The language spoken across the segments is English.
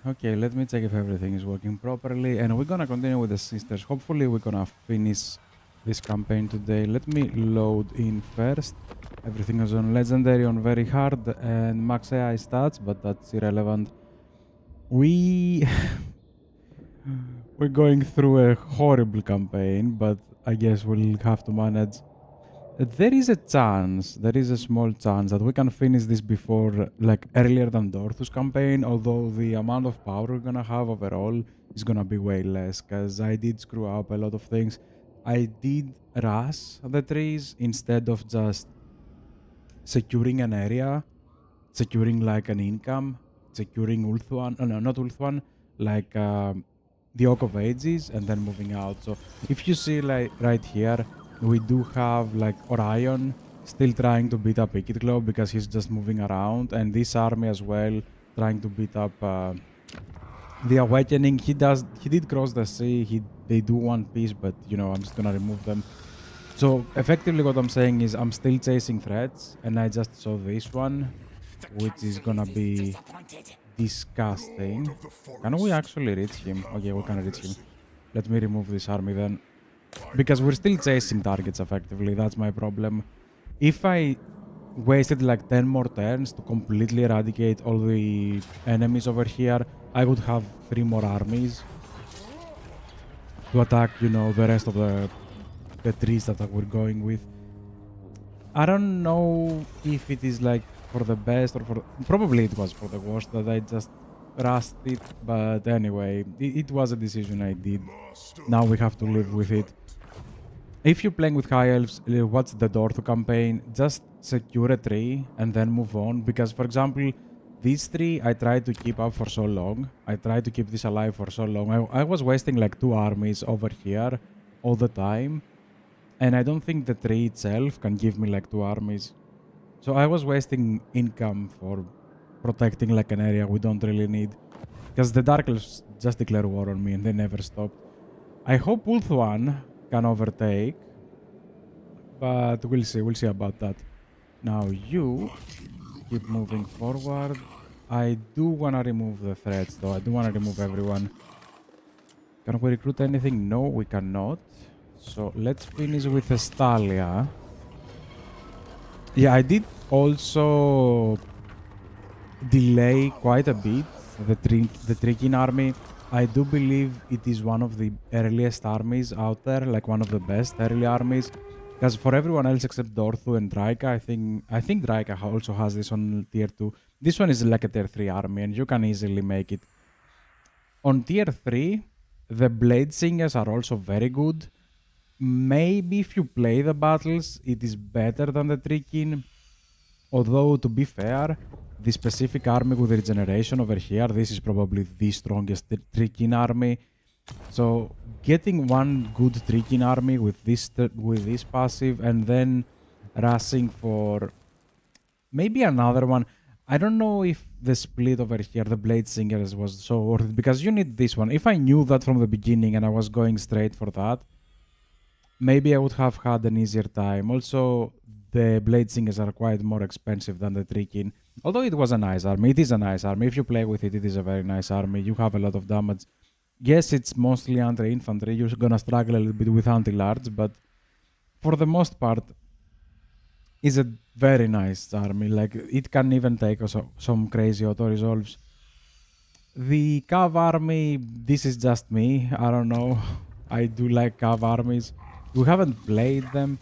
Okay, let me check if everything is working properly. And we're gonna continue with the sisters. Hopefully we're gonna finish this campaign today. Let me load in first. Everything is on legendary, on very hard, and max AI stats, but that's irrelevant. We... we're going through a horrible campaign, but I guess we'll have to manage. There is a chance, there is a small chance that we can finish this before, like earlier than Dorthu's campaign, although the amount of power we're gonna have overall is gonna be way less, because I did screw up a lot of things. I did rush the trees instead of just securing an area, securing like an income, securing Ulthuan, no, not Ulthuan, like the Oak of Ages, and then moving out. So if you see like right here, we do have like Orion still trying to beat up Ikitglow because he's just moving around, and this army as well trying to beat up the Awakening. He did cross the sea. They do want peace, but you know, I'm just gonna remove them. So effectively what I'm saying is I'm still chasing threats, and I just saw this one, which is gonna be disgusting. Can we actually reach him? Okay, we can reach him. Let me remove this army then. Because we're still chasing targets effectively, that's my problem. If I wasted like 10 more turns to completely eradicate all the enemies over here, I would have 3 more armies to attack, you know, the rest of the trees that we're going with. I don't know if it is like for the best or for... Probably it was for the worst that I just rushed it, but anyway, it was a decision I did. Now we have to live with it. If you're playing with High Elves, what's the Dorthu campaign? Just secure a tree and then move on. Because, for example, these three I tried to keep up for so long. I tried to keep this alive for so long. I was wasting like 2 armies over here all the time. And I don't think the tree itself can give me like 2 armies. So I was wasting income for protecting like an area we don't really need. Because the Dark Elves just declare war on me and they never stopped. I hope Ulthuan can overtake, but we'll see about that. Now you keep moving forward. I do want to remove the threats though. I do want to remove everyone. Can we recruit anything? No, we cannot. So let's finish with Estalia. Yeah, I did also delay quite a bit the Trikin army. I do believe it is one of the earliest armies out there, like one of the best early armies. Because for everyone else except Dorthu and Draika, I think Draika also has this on tier 2. This one is like a tier 3 army, and you can easily make it. On tier 3, the Blade Singers are also very good. Maybe if you play the battles, it is better than the Trikin. Although, to be fair, the specific army with regeneration over here, this is probably the strongest Trikin army. So getting one good Trikin army with this passive and then rushing for maybe another one. I don't know if the split over here, the Blade Singers, was so worth it, because you need this one. If I knew that from the beginning and I was going straight for that, maybe I would have had an easier time. Also, the Blade Singers are quite more expensive than the Trikin. Although it was a nice army. It is a nice army. If you play with it, it is a very nice army. You have a lot of damage. Yes, it's mostly anti-infantry. You're gonna struggle a little bit with anti-large, but for the most part, it's a very nice army. Like, it can even take some crazy auto-resolves. The Cav army, this is just me. I don't know. I do like Cav armies. We haven't played them.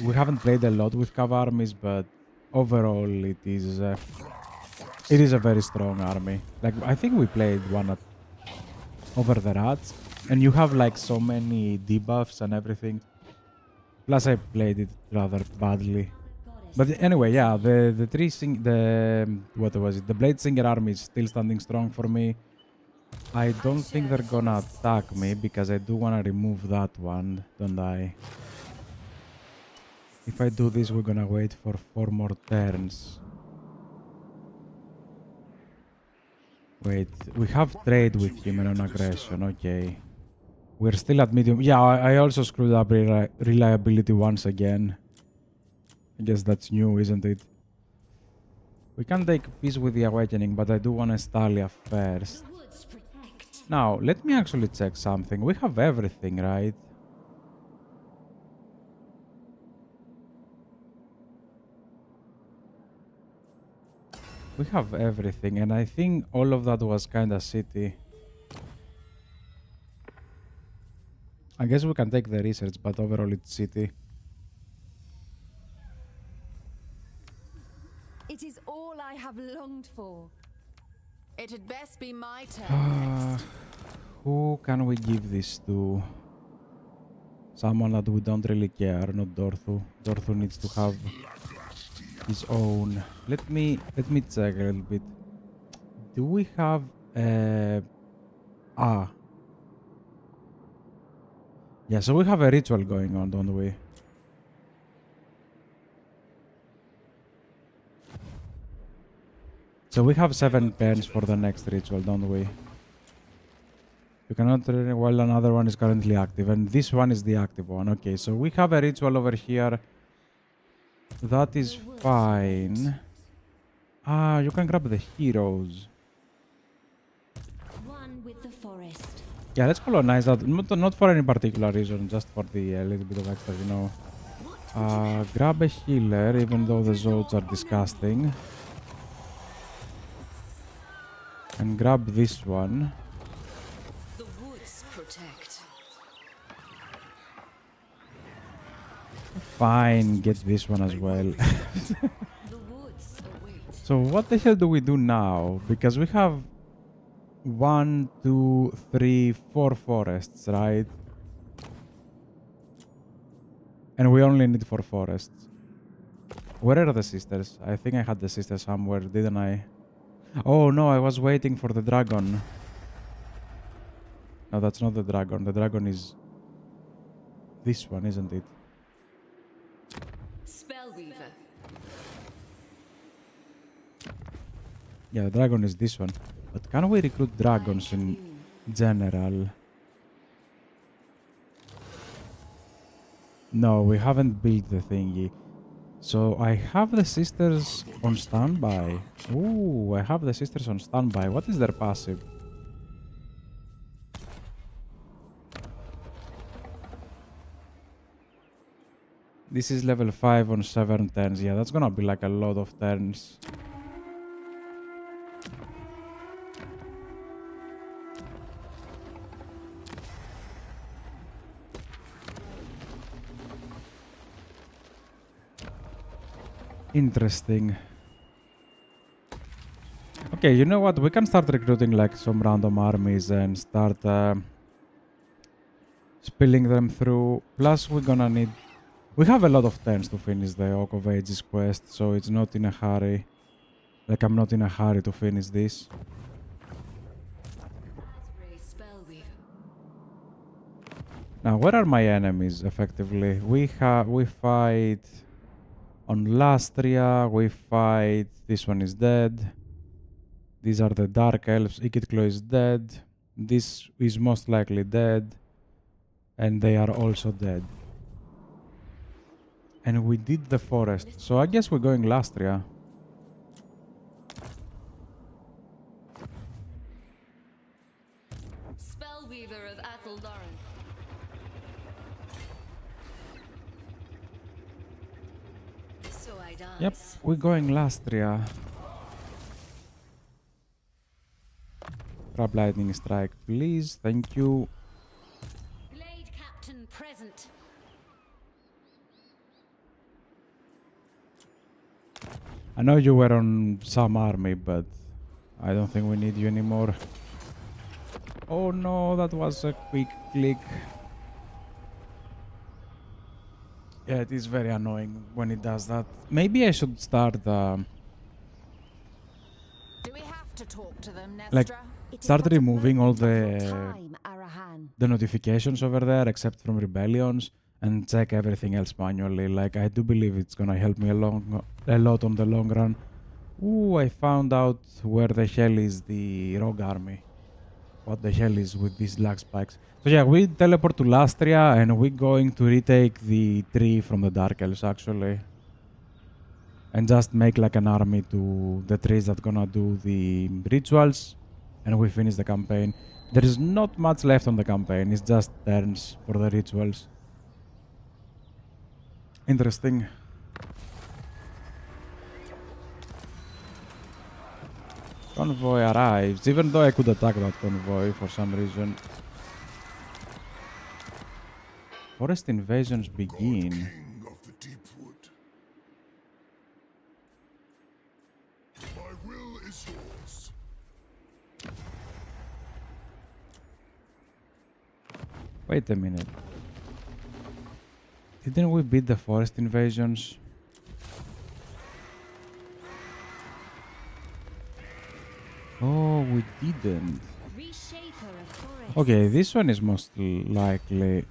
We haven't played a lot with Cav armies, but overall it is a very strong army. Like, I think we played one over the rats, and you have like so many debuffs and everything. Plus I played it rather badly. But anyway, yeah, the Blade Singer army is still standing strong for me. I don't think they're gonna attack me because I do want to remove that one, don't I? If I do this, we're gonna wait for 4 more turns. Wait, we have trade with him and on aggression, okay. We're still at medium. Yeah, I also screwed up reliability once again. I guess that's new, isn't it? We can take peace with the Awakening, but I do want Estalia first. woods protect. Now, let me actually check something. We have everything, right? We have everything, and I think all of that was kinda shitty. I guess we can take the research, but overall it's shitty. It is all I have longed for. It had best be my turn next. Who can we give this to? Someone that we don't really care, not Dorthu. Dorthu needs to have his own. Let me check a little bit. Do we have yeah, so we have a ritual going on, don't we? So we have 7 turns for the next ritual, don't we? You cannot while another one is currently active, and this one is the active one. Okay, so we have a ritual over here. That is fine. You can grab the heroes. One with the forest. Yeah, let's colonize that. Not for any particular reason, just for the little bit of extra, you know. Grab a healer, even though the zodes are disgusting. And grab this one. The woods protect. Fine, get this one as well. The woods await. So what the hell do we do now? Because we have 1, 2, 3, 4 forests, right? And we only need 4 forests. Where are the sisters? I think I had the sisters somewhere, didn't I? Oh no, I was waiting for the dragon. No, that's not the dragon. The dragon is this one, isn't it? Spellweaver. Yeah, the dragon is this one. But can we recruit dragons in general? No, we haven't built the thingy. So I have the sisters on standby. Ooh, I have the sisters on standby. What is their passive? This is level 5 on 7 turns. Yeah, that's gonna be like a lot of turns. Interesting. Okay, you know what? We can start recruiting like some random armies and start spilling them through. Plus, we're gonna need... We have a lot of turns to finish the Oak of Ages quest, so it's not in a hurry. Like, I'm not in a hurry to finish this. Now, where are my enemies, effectively? We fight... On Lastria, we fight... This one is dead. These are the Dark Elves. Ikitclaw is dead. This is most likely dead. And they are also dead. And we did the forest. So I guess we're going Lastria. Spellweaver of Atheldoran. So I dance. Yep, we're going Lastria. Grab lightning strike, please. Thank you. Blade Captain present. I know you were on some army, but I don't think we need you anymore. Oh no, that was a quick click. Yeah, it is very annoying when it does that. Maybe I should start Do we have to talk to them, Nestra? like start removing all the Time, Arahan. notifications over there except from rebellions and check everything else manually. Like, I do believe it's gonna help me a lot on the long run. Ooh, I found out where the hell is the rogue army. What the hell is with these lag spikes? So yeah, we teleport to Lastria and we're going to retake the tree from the Dark Elves, actually. And just make like an army to the trees that gonna do the rituals. and we finish the campaign. There is not much left on the campaign, it's just turns for the rituals. Interesting. Convoy arrives, even though I could attack that convoy for some reason. Forest invasions begin. King of the deep wood. My will is yours. Wait a minute. Didn't we beat the forest invasions? Oh, we didn't. Reshaper of forests. Okay, this one is most likely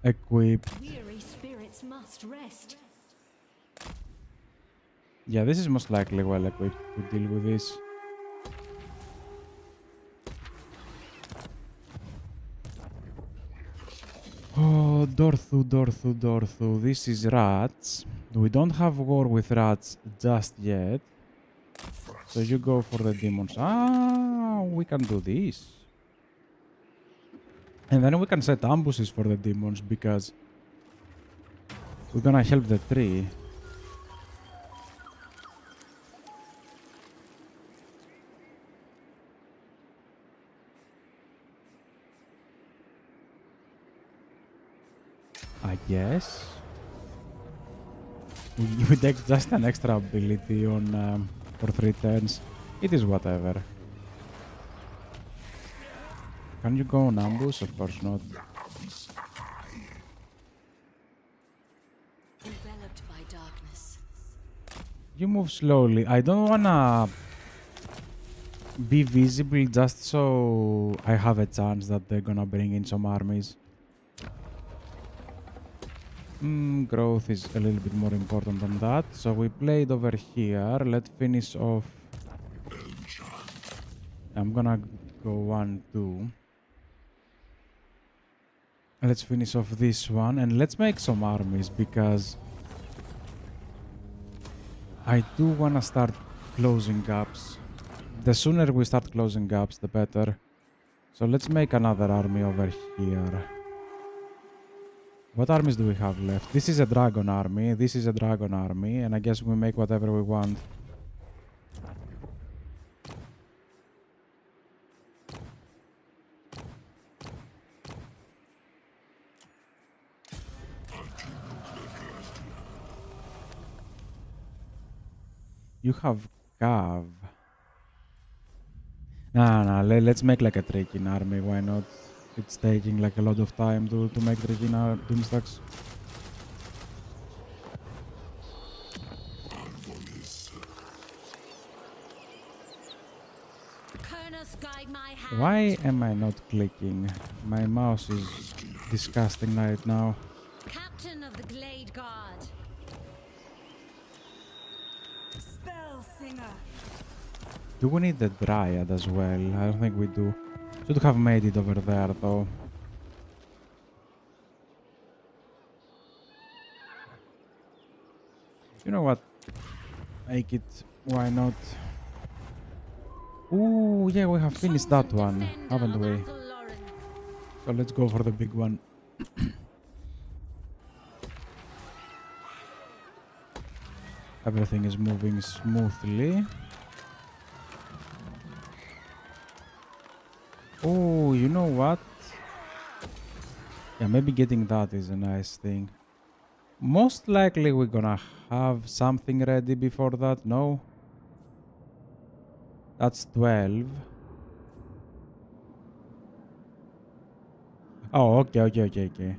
equipped. Weary spirits must rest. Yeah, this is most likely well equipped to deal with this. Oh, Dorthu. This is rats. We don't have war with rats just yet. So you go for the demons. Ah, we can do this. And then we can set ambushes for the demons because we're gonna help the tree. I guess. We take just an extra ability on for 3 turns. It is whatever. Can you go on ambush? Of course not. Enveloped by darkness. You move slowly. I don't wanna be visible just so I have a chance that they're gonna bring in some armies. Growth is a little bit more important than that. So we played over here. Let's finish off. I'm gonna go 1, 2. Let's finish off this one and let's make some armies because I do wanna start closing gaps. The sooner we start closing gaps, the better. So let's make another army over here. What armies do we have left? This is a dragon army, this is a dragon army, and I guess we make whatever we want. You have Cav. Nah, let's make like a Draken army, why not? It's taking like a lot of time to make Draken Doomstacks. Kernus guide my hand. Why am I not clicking? My mouse is disgusting right now. Captain of the Glade Guard. Spell singer. Do we need the Dryad as well? I don't think we do. Should have made it over there though. You know what? Make it. Why not? Ooh, yeah, we have finished that one, haven't we? So let's go for the big one. Everything is moving smoothly. Oh, you know what? Yeah, maybe getting that is a nice thing. Most likely we're gonna have something ready before that, no? That's 12. Oh, okay.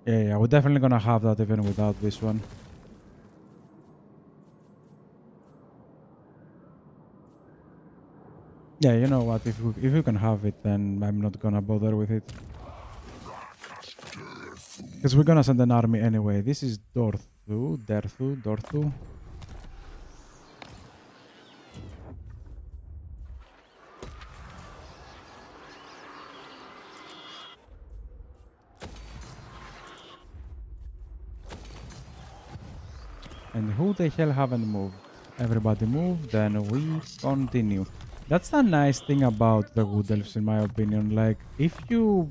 Yeah, we're definitely gonna have that even without this one. Yeah, you know what, if you can have it, then I'm not gonna bother with it. Because we're gonna send an army anyway. This is Dorthu. And who the hell haven't moved? Everybody moved, then we continue. That's the nice thing about the Wood Elves, in my opinion. Like, if you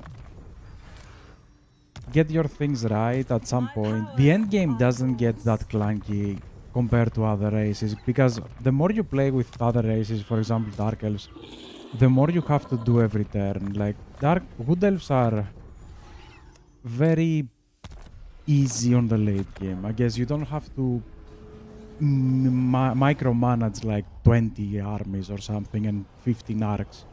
get your things right at some point, the end game doesn't get that clunky compared to other races, because the more you play with other races, for example Dark Elves, the more you have to do every turn. Like, Wood Elves are very easy on the late game. I guess you don't have to micromanage like 20 armies or something and 15 arcs.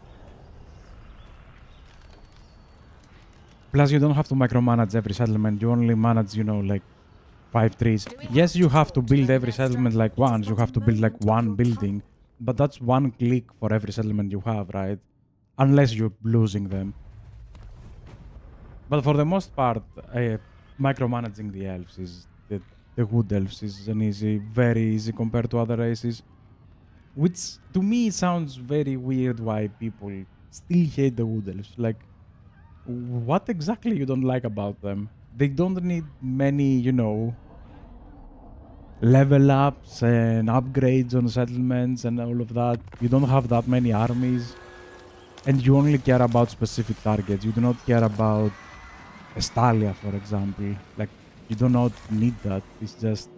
Plus, you don't have to micromanage every settlement. You only manage, you know, like 5 trees. Yes, you have to build every settlement like once. You have to build like one building. But that's one click for every settlement you have, right? Unless you're losing them. But for the most part, micromanaging the elves is... The Wood Elves is very easy compared to other races. Which, to me, sounds very weird why people still hate the Wood Elves. Like, what exactly you don't like about them? They don't need many, you know, level ups and upgrades on settlements and all of that. You don't have that many armies. And you only care about specific targets. You do not care about Estalia, for example. Like, you do not need that. It's just...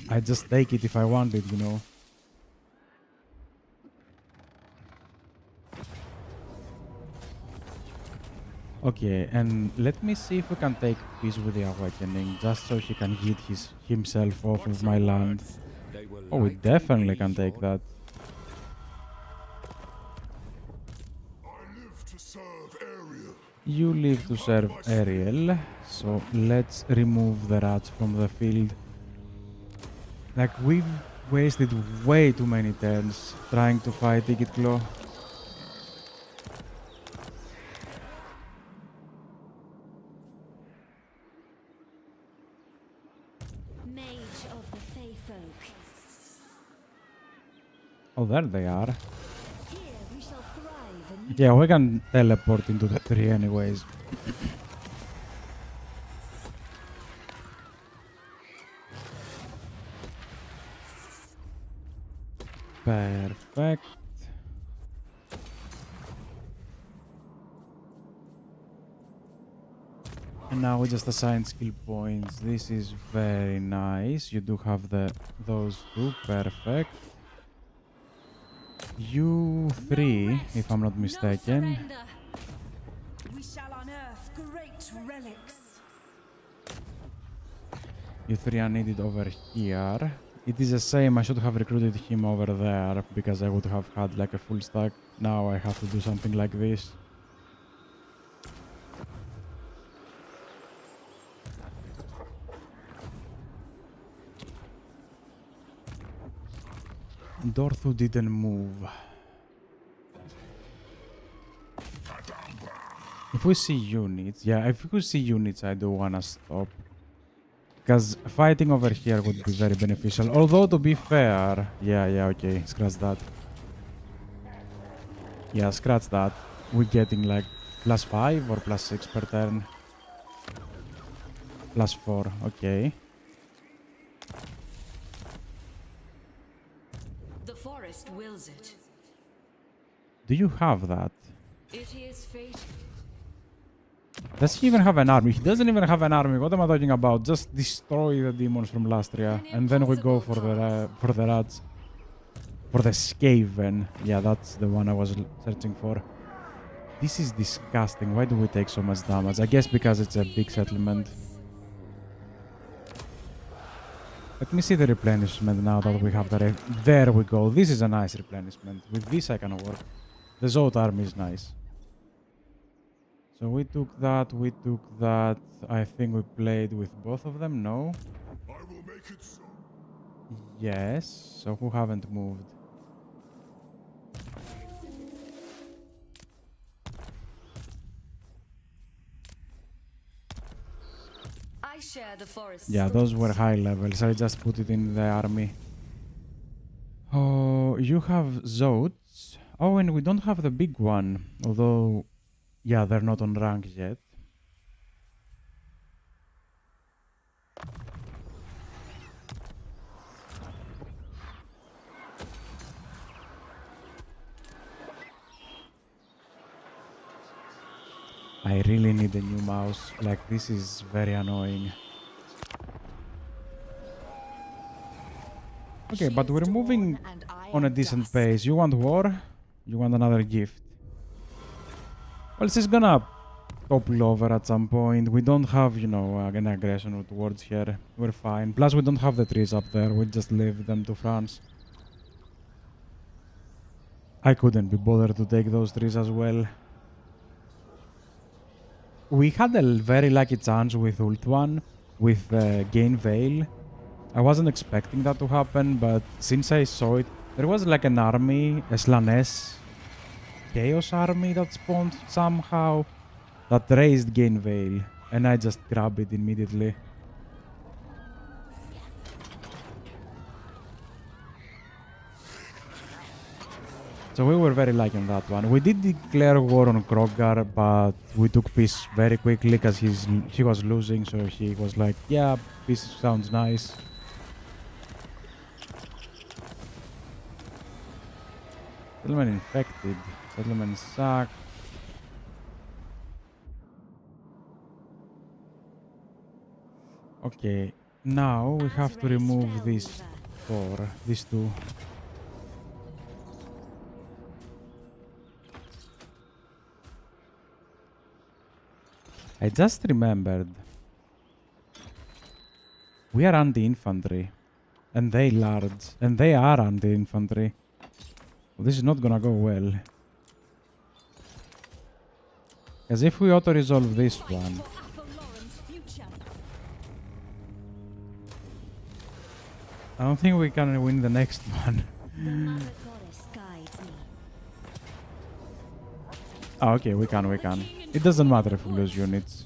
I just take it if I want it, you know. Okay, and let me see if we can take peace with the Awakening, just so he can get himself off of my land. Oh, we definitely can take that. I live to serve Ariel. You live to serve Ariel, so let's remove the rats from the field. Like, we've wasted way too many turns trying to fight Ticket Claw. Mage of the Fey folk. Oh, there they are. Here we shall thrive and Yeah, we can teleport into the tree anyways. Perfect. And now we just assign skill points. This is very nice. You do have those two. Perfect. You three, if I'm not mistaken. We shall unearth great relics. You three are needed over here. It is the same. I should have recruited him over there because I would have had like a full stack. Now I have to do something like this. Dorthu didn't move. If we see units, yeah, if we see units, I do wanna stop. Because fighting over here would be very beneficial. Although, to be fair... Yeah, okay. Scratch that. Yeah, scratch that. We're getting like +5 or +6 per turn. +4, okay. The forest wills it. Do you have that? It is fate. Does he even have an army? He doesn't even have an army. What am I talking about? Just destroy the demons from Lastria, and then we go for the rats. For the Skaven. Yeah, that's the one I was searching for. This is disgusting. Why do we take so much damage? I guess because it's a big settlement. Let me see the replenishment now that we have the... There we go. This is a nice replenishment. With this I can work. The Zod army is nice. So we took that, I think we played with both of them, no? I will make it so. Yes, so who haven't moved? I share the forest. Yeah, those were high levels, I just put it in the army. Oh, you have Zods. Oh, and we don't have the big one, although... Yeah, they're not on rank yet. I really need a new mouse. Like, this is very annoying. Okay, but we're moving on a decent pace. You want war? You want another gift? Well, she's gonna topple over at some point. We don't have, you know, an aggression towards her. We're fine. Plus, we don't have the trees up there. We'll just leave them to France. I couldn't be bothered to take those trees as well. We had a very lucky chance with Ult 1, with Gain Veil. I wasn't expecting that to happen, but since I saw it, there was like an army, a Slanesh Chaos army that spawned somehow that raised Gain Veil, and I just grabbed it immediately. So we were very lucky on that one. We did declare war on Krogar, but we took peace very quickly because he was losing, so he was like, yeah, peace sounds nice. Settlement infected. Settlement sacked. Okay, now we have to remove these these two. I just remembered. We are anti-infantry. And they large. And they are anti-infantry. Well, this is not gonna go well. Because if we auto-resolve this one... I don't think we can win the next one. Oh, okay, we can. It doesn't matter if we lose units.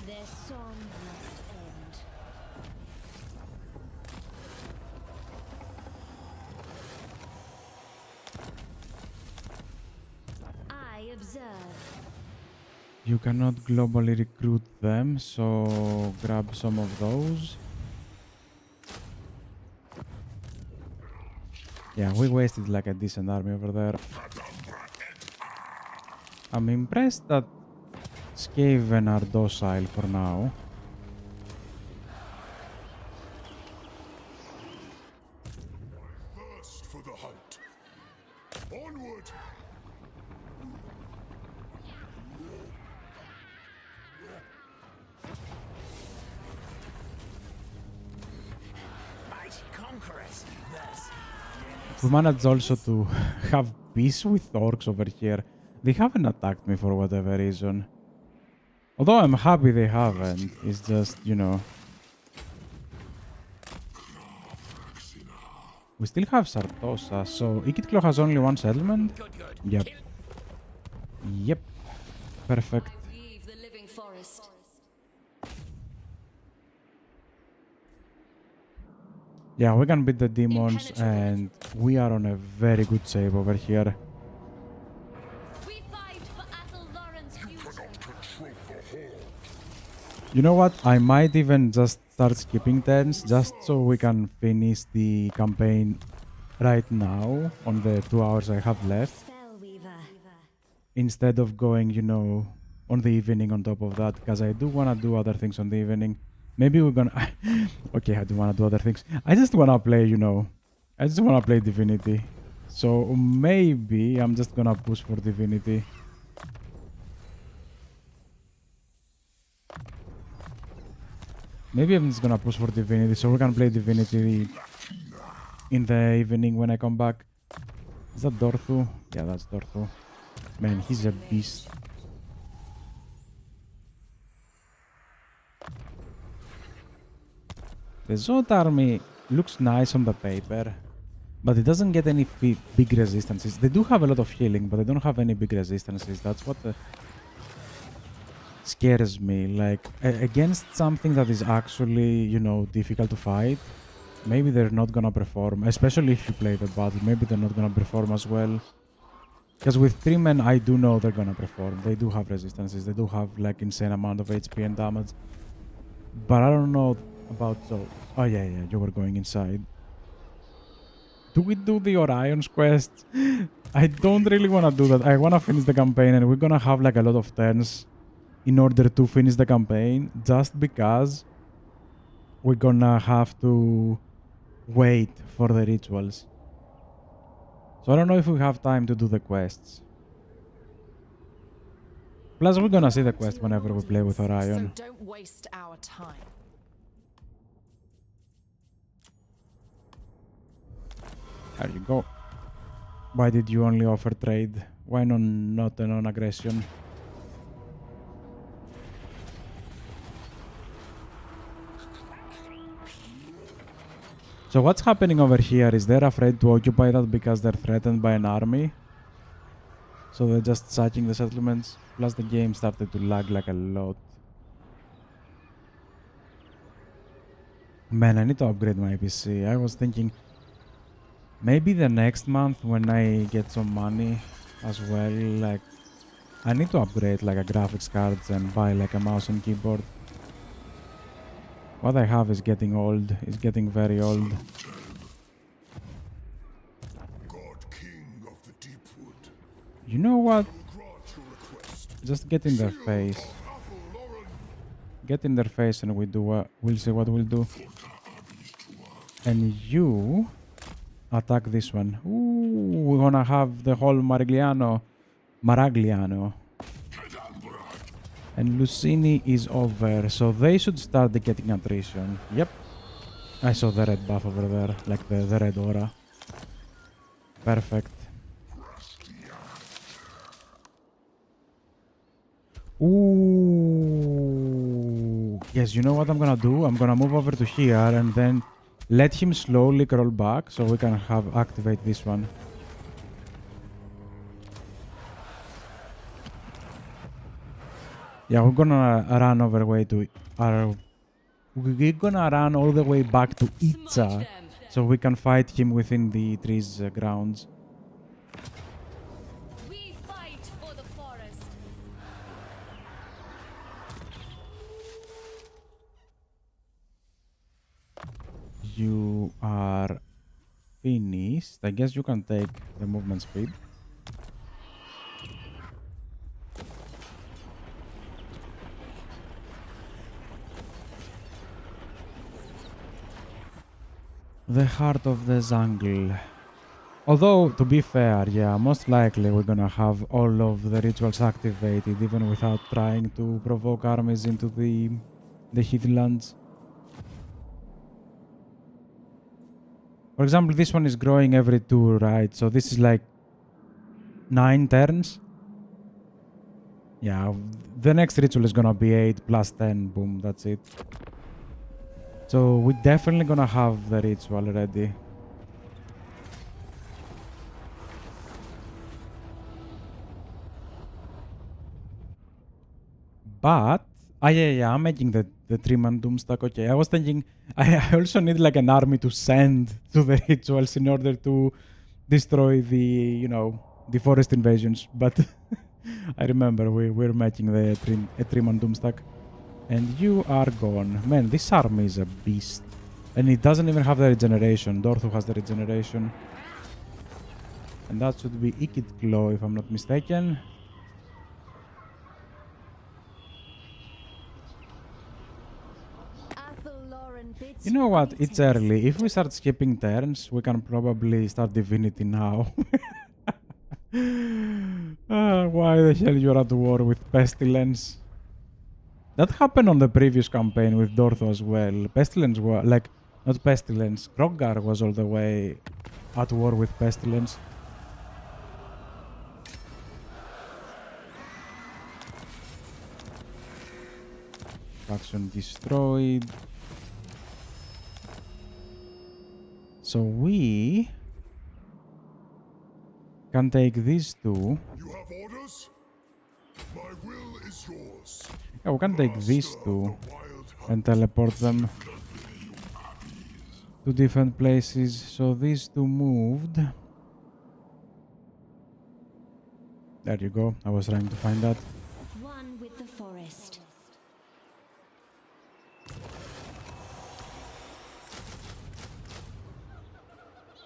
Their song must end. I observe. You cannot globally recruit them, so grab some of those. Yeah, we wasted like a decent army over there. I'm impressed that Skaven are docile for now. Thirst for the hunt. Onward! Mighty conquerors. Thus, We managed also to have peace with orcs over here. They haven't attacked me for whatever reason. Although I'm happy they haven't. It's just, you know... We still have Sartosa, so Ikitlo has only one settlement? Yep. Yep. Perfect. Leave the living forest. Yeah, we can beat the demons and we are on a very good save over here. We fight for Athel Lauren's future. You know what? I might even just start skipping turns just so we can finish the campaign right now on the 2 hours I have left. Spellweaver. Instead of going, you know, on the evening on top of that, because I do want to do other things on the evening. Maybe we're gonna... Okay, I do want to do other things. I just want to play, you know... I just want to play Divinity. So maybe I'm just gonna push for Divinity. Maybe I'm just gonna push for Divinity, so we can play Divinity in the evening when I come back. Is that Dorthu? Yeah, that's Dorthu. Man, he's a beast. The Zod army looks nice on the paper, but it doesn't get any big resistances. They do have a lot of healing, but they don't have any big resistances. That's what scares me. Like, against something that is actually, you know, difficult to fight, maybe they're not gonna perform. Especially if you play the battle, maybe they're not gonna perform as well. Because with 3 men, I do know they're gonna perform. They do have resistances. They do have, like, insane amount of HP and damage. But I don't know about those. Oh, yeah, you were going inside. Do we do the Orion's quest? I don't really want to do that. I want to finish the campaign and we're going to have like a lot of turns in order to finish the campaign just because we're going to have to wait for the rituals. So I don't know if we have time to do the quests. Plus we're going to see the quest To your whenever we play with orders, Orion. So don't waste our time. There you go. Why did you only offer trade? Why not a non-aggression? So what's happening over here? Is they're afraid to occupy that because they're threatened by an army? So they're just sacking the settlements? Plus the game started to lag like a lot. Man, I need to upgrade my PC. I was thinking maybe the next month when I get some money as well, like I need to upgrade like a graphics card and buy like a mouse and keyboard. What I have is getting old. It's getting very old. God King of the Deep Wood, You know what? grant your request. Just get in their face. Apple Lauren, Get in their face and we'll see what we'll do. And you attack this one. Ooh, we're gonna have the whole Maragliano. And Lucini is over, so they should start getting attrition. Yep. I saw the red buff over there, like the red aura. Perfect. Ooh. Yes, you know what I'm gonna do? I'm gonna move over to here and then let him slowly crawl back so we can activate this one. Yeah, we're gonna run over way to we're gonna run all the way back to Itza so we can fight him within the trees grounds. We fight for the forest. You are finished. I guess you can take the movement speed. The heart of the jungle. Although, to be fair, yeah, most likely we're gonna have all of the rituals activated even without trying to provoke armies into the heathlands. For example, this one is growing every 2, right? So this is like 9 turns. Yeah, the next ritual is gonna be 8 plus 10, boom, that's it. So we're definitely gonna have the ritual ready. But yeah, I'm making the 3-man Doomstack. Okay, I was thinking I also need like an army to send to the rituals in order to destroy the the forest invasions. But I remember we're making a 3-man Doomstack. And you are gone. Man, this army is a beast. And it doesn't even have the regeneration. Dorthu has the regeneration. And that should be Ikit Claw, if I'm not mistaken. Apple Lauren bids You know what? greetings. It's early. If we start skipping turns, we can probably start Divinity now. Why the hell you're at war with Pestilence? That happened on the previous campaign with Dortho as well. Pestilence was like, not Pestilence, Krogar was all the way at war with Pestilence. Faction destroyed. So we can take these two. you have orders? My will is yours. Yeah, we can take these Master of two the wild hunt. and teleport them to different places. So these two moved. There you go. I was trying to find that. One with the forest.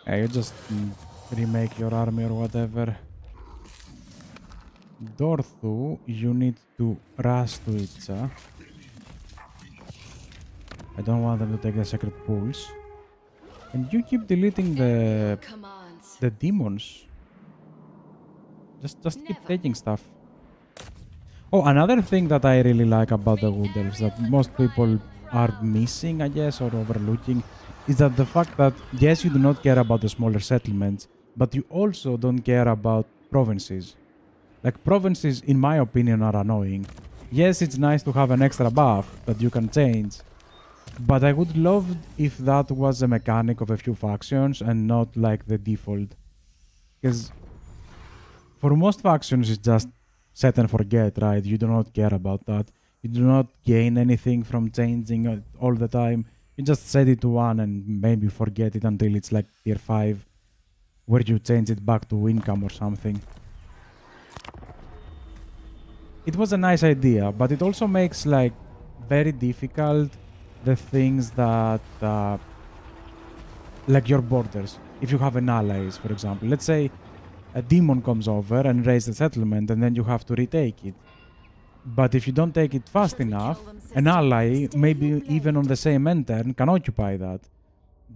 Yeah, you just remake your army or whatever. Dorthu, you need to rush to Itza. I don't want them to take the secret pools. And you keep deleting Commands. the demons. Just keep Never. taking stuff. Oh, another thing that I really like about the Wood Elves that most people are missing, I guess, or overlooking, is that the fact that, yes, you do not care about the smaller settlements, but you also don't care about provinces. Like, provinces, in my opinion, are annoying. Yes, it's nice to have an extra buff that you can change, but I would love if that was a mechanic of a few factions and not like the default. Because for most factions, it's just set and forget, right? You do not care about that. You do not gain anything from changing it all the time. You just set it to 1 and maybe forget it until it's like tier 5, where you change it back to income or something. It was a nice idea, but it also makes like very difficult the things that like your borders. If you have an allies, for example, let's say a demon comes over and raises the settlement, and then you have to retake it. But if you don't take it fast Should we enough, kill them, an sister? ally, Stay maybe your even on blade. the same end turn, can occupy that.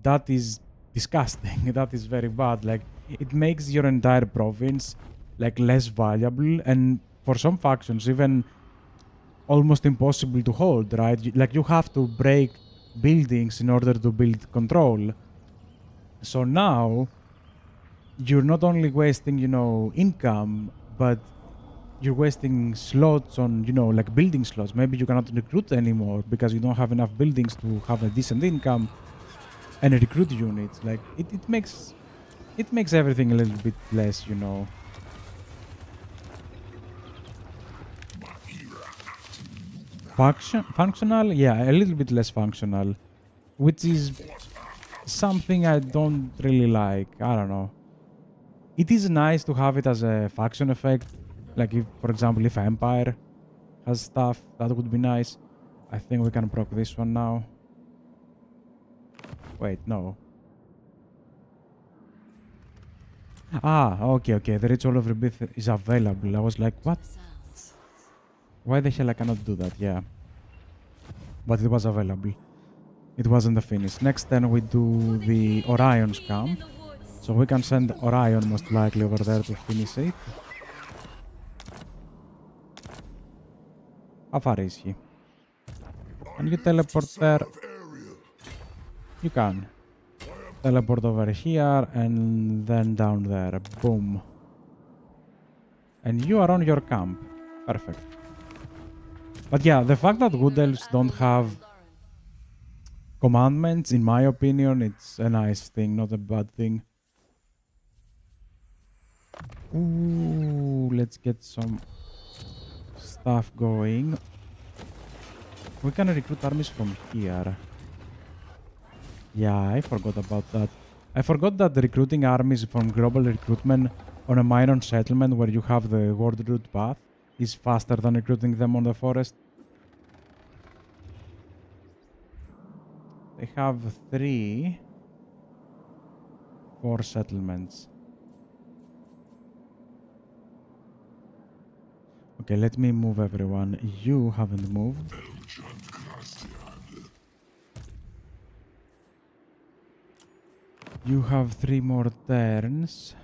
That is disgusting. That is very bad. Like, it makes your entire province like less valuable, and for some factions even almost impossible to hold, right? Like, you have to break buildings in order to build control. So now you're not only wasting, income, but you're wasting slots on, like building slots. Maybe you cannot recruit anymore because you don't have enough buildings to have a decent income and recruit units. Like, it makes everything a little bit less. Functional, yeah, a little bit less functional, which is something I don't really like. I don't know. It is nice to have it as a faction effect. Like, if, for example, if Empire has stuff, that would be nice. I think we can proc this one now. Wait, no. Ah, okay. The Ritual of Rebirth is available. I was like, what? Why the hell I cannot do that? Yeah. But it was available. It wasn't the finish. Next then we do the Orion's camp. So we can send Orion most likely over there to finish it. How far is he? Can you teleport there? Of Ariel. You can. Teleport over here and then down there. Boom. And you are on your camp. Perfect. But yeah, the fact that Wood Elves don't have commandments, in my opinion, it's a nice thing, not a bad thing. Ooh, let's get some stuff going. We can recruit armies from here. Yeah, I forgot about that. I forgot that recruiting armies from global recruitment on a minor settlement where you have the world route path is faster than recruiting them on the forest. They have 4 settlements. Okay, let me move everyone. You haven't moved. You have 3 more turns,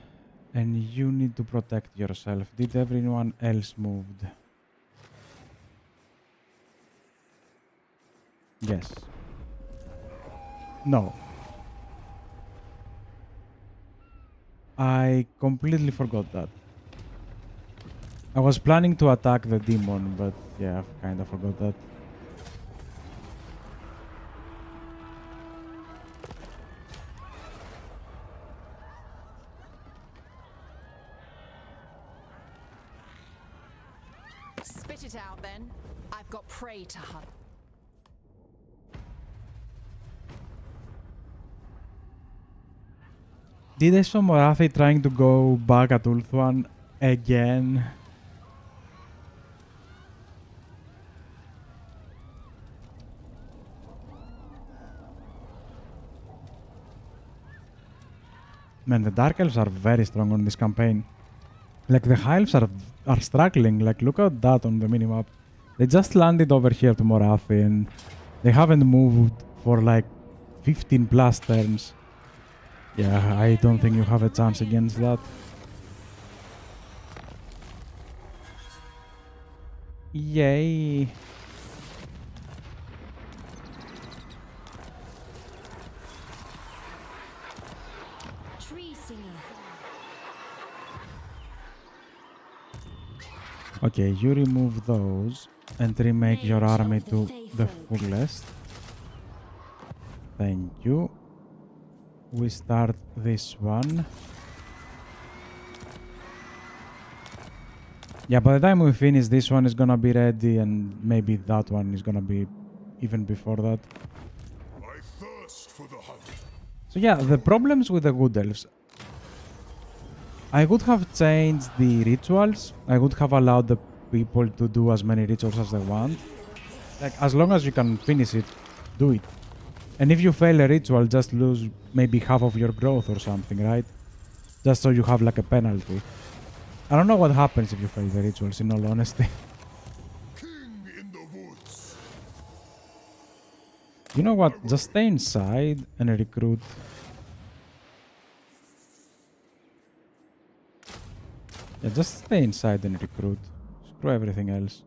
and you need to protect yourself. Did everyone else moved? Yes. No. I completely forgot that. I was planning to attack the demon, but yeah, I kind of forgot that. Spit it out then. I've got prey to hunt. Did I saw Morathi trying to go back at Ulthuan again? Man, the Dark Elves are very strong on this campaign. Like, the High Elves are struggling. Like, look at that on the minimap. They just landed over here to Morathi and they haven't moved for like 15 plus turns. Yeah, I don't think you have a chance against that. Yay. Tree singer. Okay, you remove those and remake your Mage of army the to the faithful. fullest. Thank you. We start this one. Yeah, by the time we finish, this one is gonna be ready, and maybe that one is gonna be even before that. I thirst for the hunt. So yeah, the problems with the Wood Elves. I would have changed the rituals. I would have allowed the people to do as many rituals as they want. Like, as long as you can finish it, do it. And if you fail a ritual, just lose maybe half of your growth or something, right? Just so you have like a penalty. I don't know what happens if you fail the rituals, in all honesty. King in the woods. You know what? Just stay inside and recruit. Yeah, just stay inside and recruit. Screw everything else.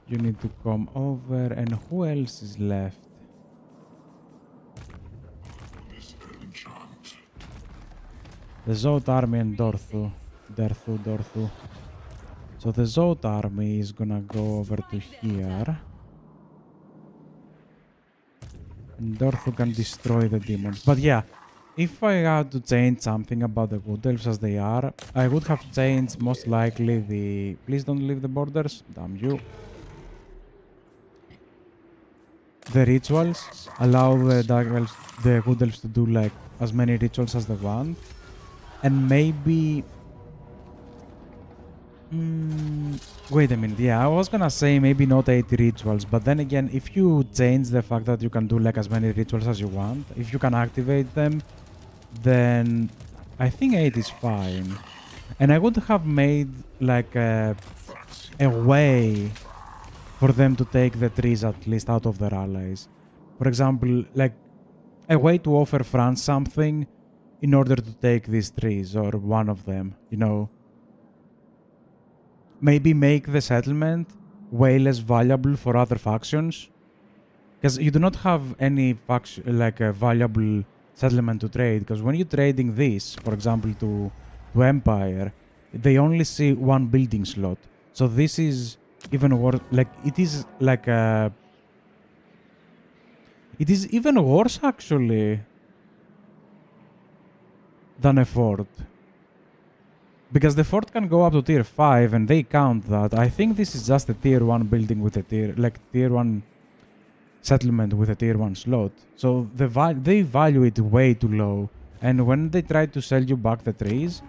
You need to come over, and who else is left? The Zod army and Dorthu. Dorthu. So the Zod army is gonna go over to here. And Dorthu can destroy the demons. But yeah, if I had to change something about the Wood Elves as they are, I would have changed most likely the... Please don't leave the borders. Damn you. The rituals. Allow the Dark Elves, the Wood Elves to do like as many rituals as they want. And maybe... wait a minute, yeah, I was gonna say maybe not 8 rituals, but then again, if you change the fact that you can do like as many rituals as you want, if you can activate them, then I think 8 is fine. And I would have made like a way for them to take the trees at least out of their allies. For example, like a way to offer France something in order to take these trees, or one of them, you know. Maybe make the settlement way less valuable for other factions. Because you do not have any faction, like a valuable settlement to trade. Because when you're trading this, for example, to Empire, they only see one building slot. So this is even worse. Like, it is like a... It is even worse, actually, than a fort. Because the fort can go up to tier 5 and they count that. I think this is just a tier 1 building with a tier 1 settlement with a tier 1 slot. So they value it way too low. And when they try to sell you back the trees,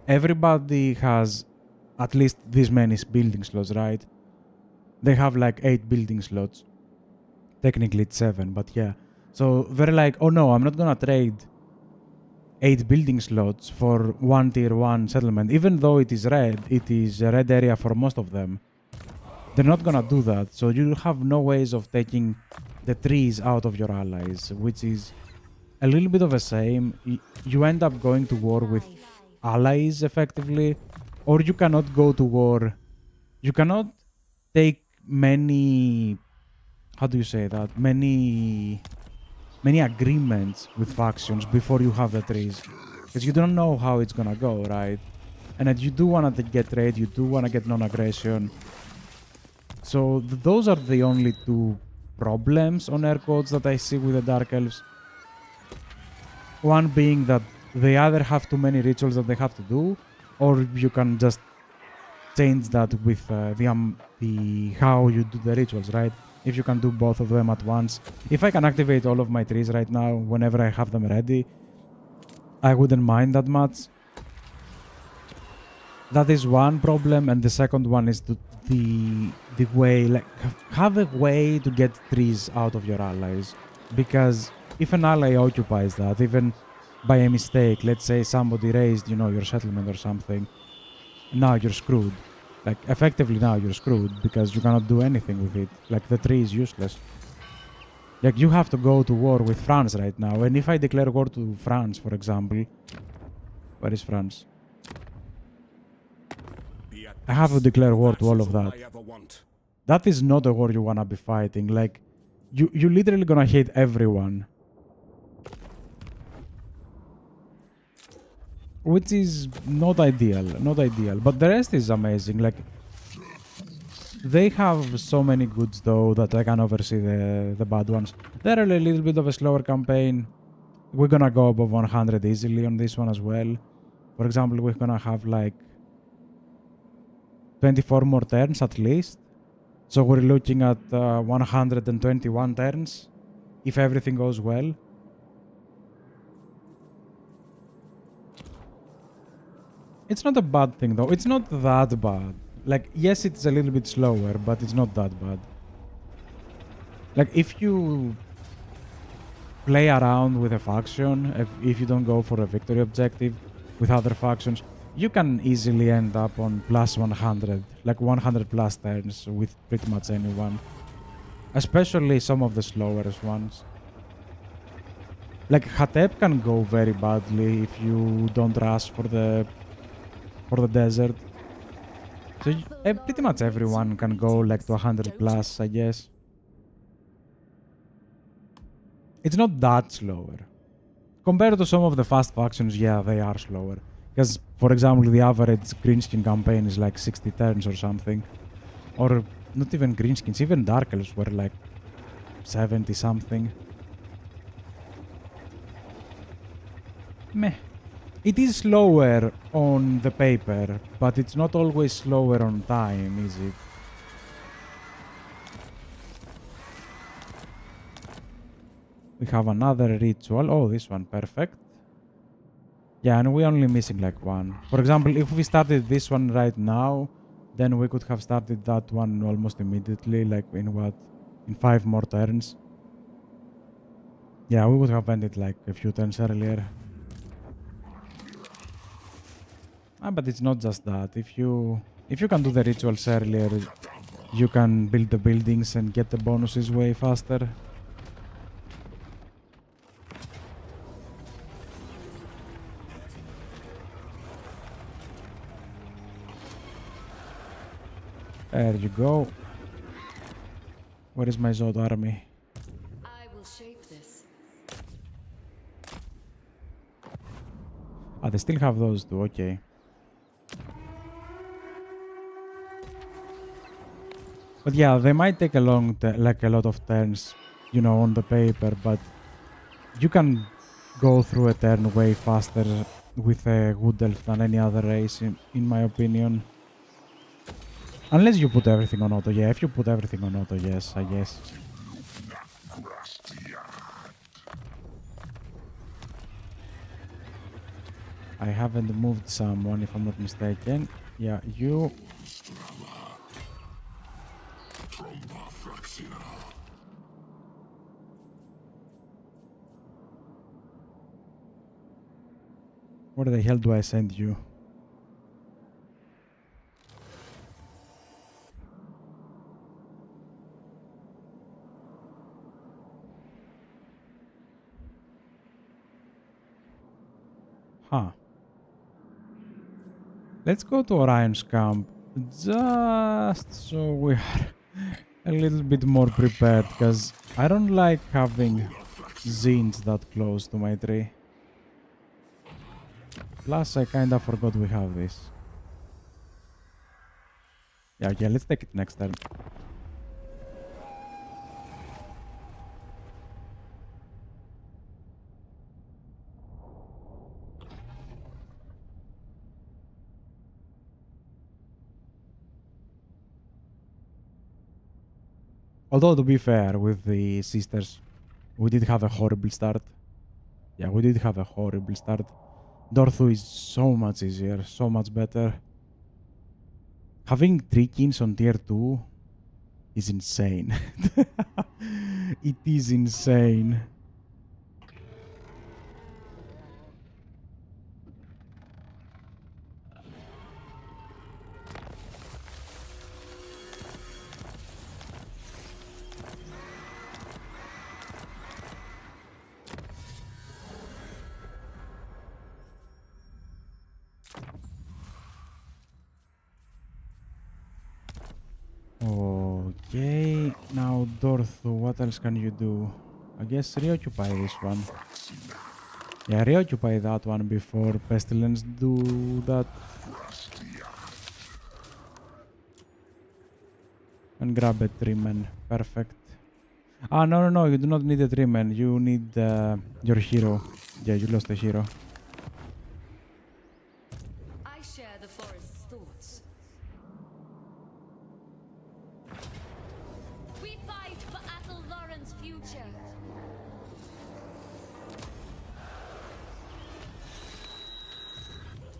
everybody has at least this many building slots, right? They have like 8 building slots. Technically it's 7, but yeah. So they're like, oh no, I'm not gonna trade 8 building slots for one tier 1 settlement, even though it is a red area for most of them. They're not gonna do that, so you have no ways of taking the trees out of your allies, which is a little bit of a shame. You end up going to war with allies, effectively, or you cannot go to war. You cannot take many... How do you say that? Many agreements with factions before you have the trees, because you don't know how it's gonna go, right? And you do want to get trade, you do want to get non-aggression. So those are the only 2 problems on air quotes that I see with the Dark Elves. One being that they either have too many rituals that they have to do, or you can just change that with the how you do the rituals, right? If you can do both of them at once. If I can activate all of my trees right now, whenever I have them ready, I wouldn't mind that much. That is one problem, and the second one is the way, like, have a way to get trees out of your allies. Because if an ally occupies that, even by a mistake, let's say somebody raised, you know, your settlement or something, now you're screwed. Like, effectively now you're screwed because you cannot do anything with it. Like, the tree is useless. Like, you have to go to war with France right now, and if I declare war to France, for example, where is France? I have to declare war to all of that. That is not a war you wanna be fighting. Like, you literally gonna hate everyone. Which is not ideal, not ideal. But the rest is amazing. Like, they have so many goods though that I can oversee the bad ones. They're a little bit of a slower campaign. We're gonna go above 100 easily on this one as well. For example, we're gonna have like 24 more turns at least. So we're looking at 121 turns if everything goes well. It's not a bad thing though. It's not that bad. Like, yes, it's a little bit slower, but it's not that bad. Like, if you play around with a faction, if you don't go for a victory objective with other factions, you can easily end up on plus 100, like 100 plus turns with pretty much anyone. Especially some of the slowest ones. Like, Hatep can go very badly if you don't rush for the desert. So pretty much everyone can go like to 100 plus, I guess. It's not that slower. Compared to some of the fast factions, yeah, they are slower. Because, for example, the average greenskin campaign is like 60 turns or something. Or not even greenskins, even dark elves were like 70 something. Meh. It is slower on the paper, but it's not always slower on time, is it? We have another ritual. Oh, this one, perfect. Yeah, and we're only missing like one. For example, if we started this one right now, then we could have started that one almost immediately, like in what? In 5 more turns. Yeah, we would have ended like a few turns earlier. But it's not just that. If you can do the rituals earlier, you can build the buildings and get the bonuses way faster. There you go. Where is my Zod army? I will shape this. Ah, they still have those too, okay. But yeah, they might take a like a lot of turns, you know, on the paper, but you can go through a turn way faster with a Wood Elf than any other race, in my opinion. Unless you put everything on auto, yeah, if you put everything on auto, yes, I guess. I haven't moved someone, if I'm not mistaken. Yeah, you... Where the hell do I send you? Huh. Let's go to Orion's camp, just so we are a little bit more prepared, because I don't like having Zines that close to my tree. Plus, I kinda forgot we have this. Yeah, okay, let's take it next turn. Although, to be fair, with the sisters, we did have a horrible start. Yeah, we did have a horrible start. Dorthu is so much easier, so much better. Having 3 kings on tier 2 is insane. It is insane. Okay, now Dorthu, what else can you do? I guess reoccupy this one. Yeah, reoccupy that one before Pestilence do that. And grab a Trimen. Perfect. Ah, no, you do not need a Trimen. You need your hero. Yeah, you lost a hero. I share the forest's thoughts. We fight for Athel Lauren's future.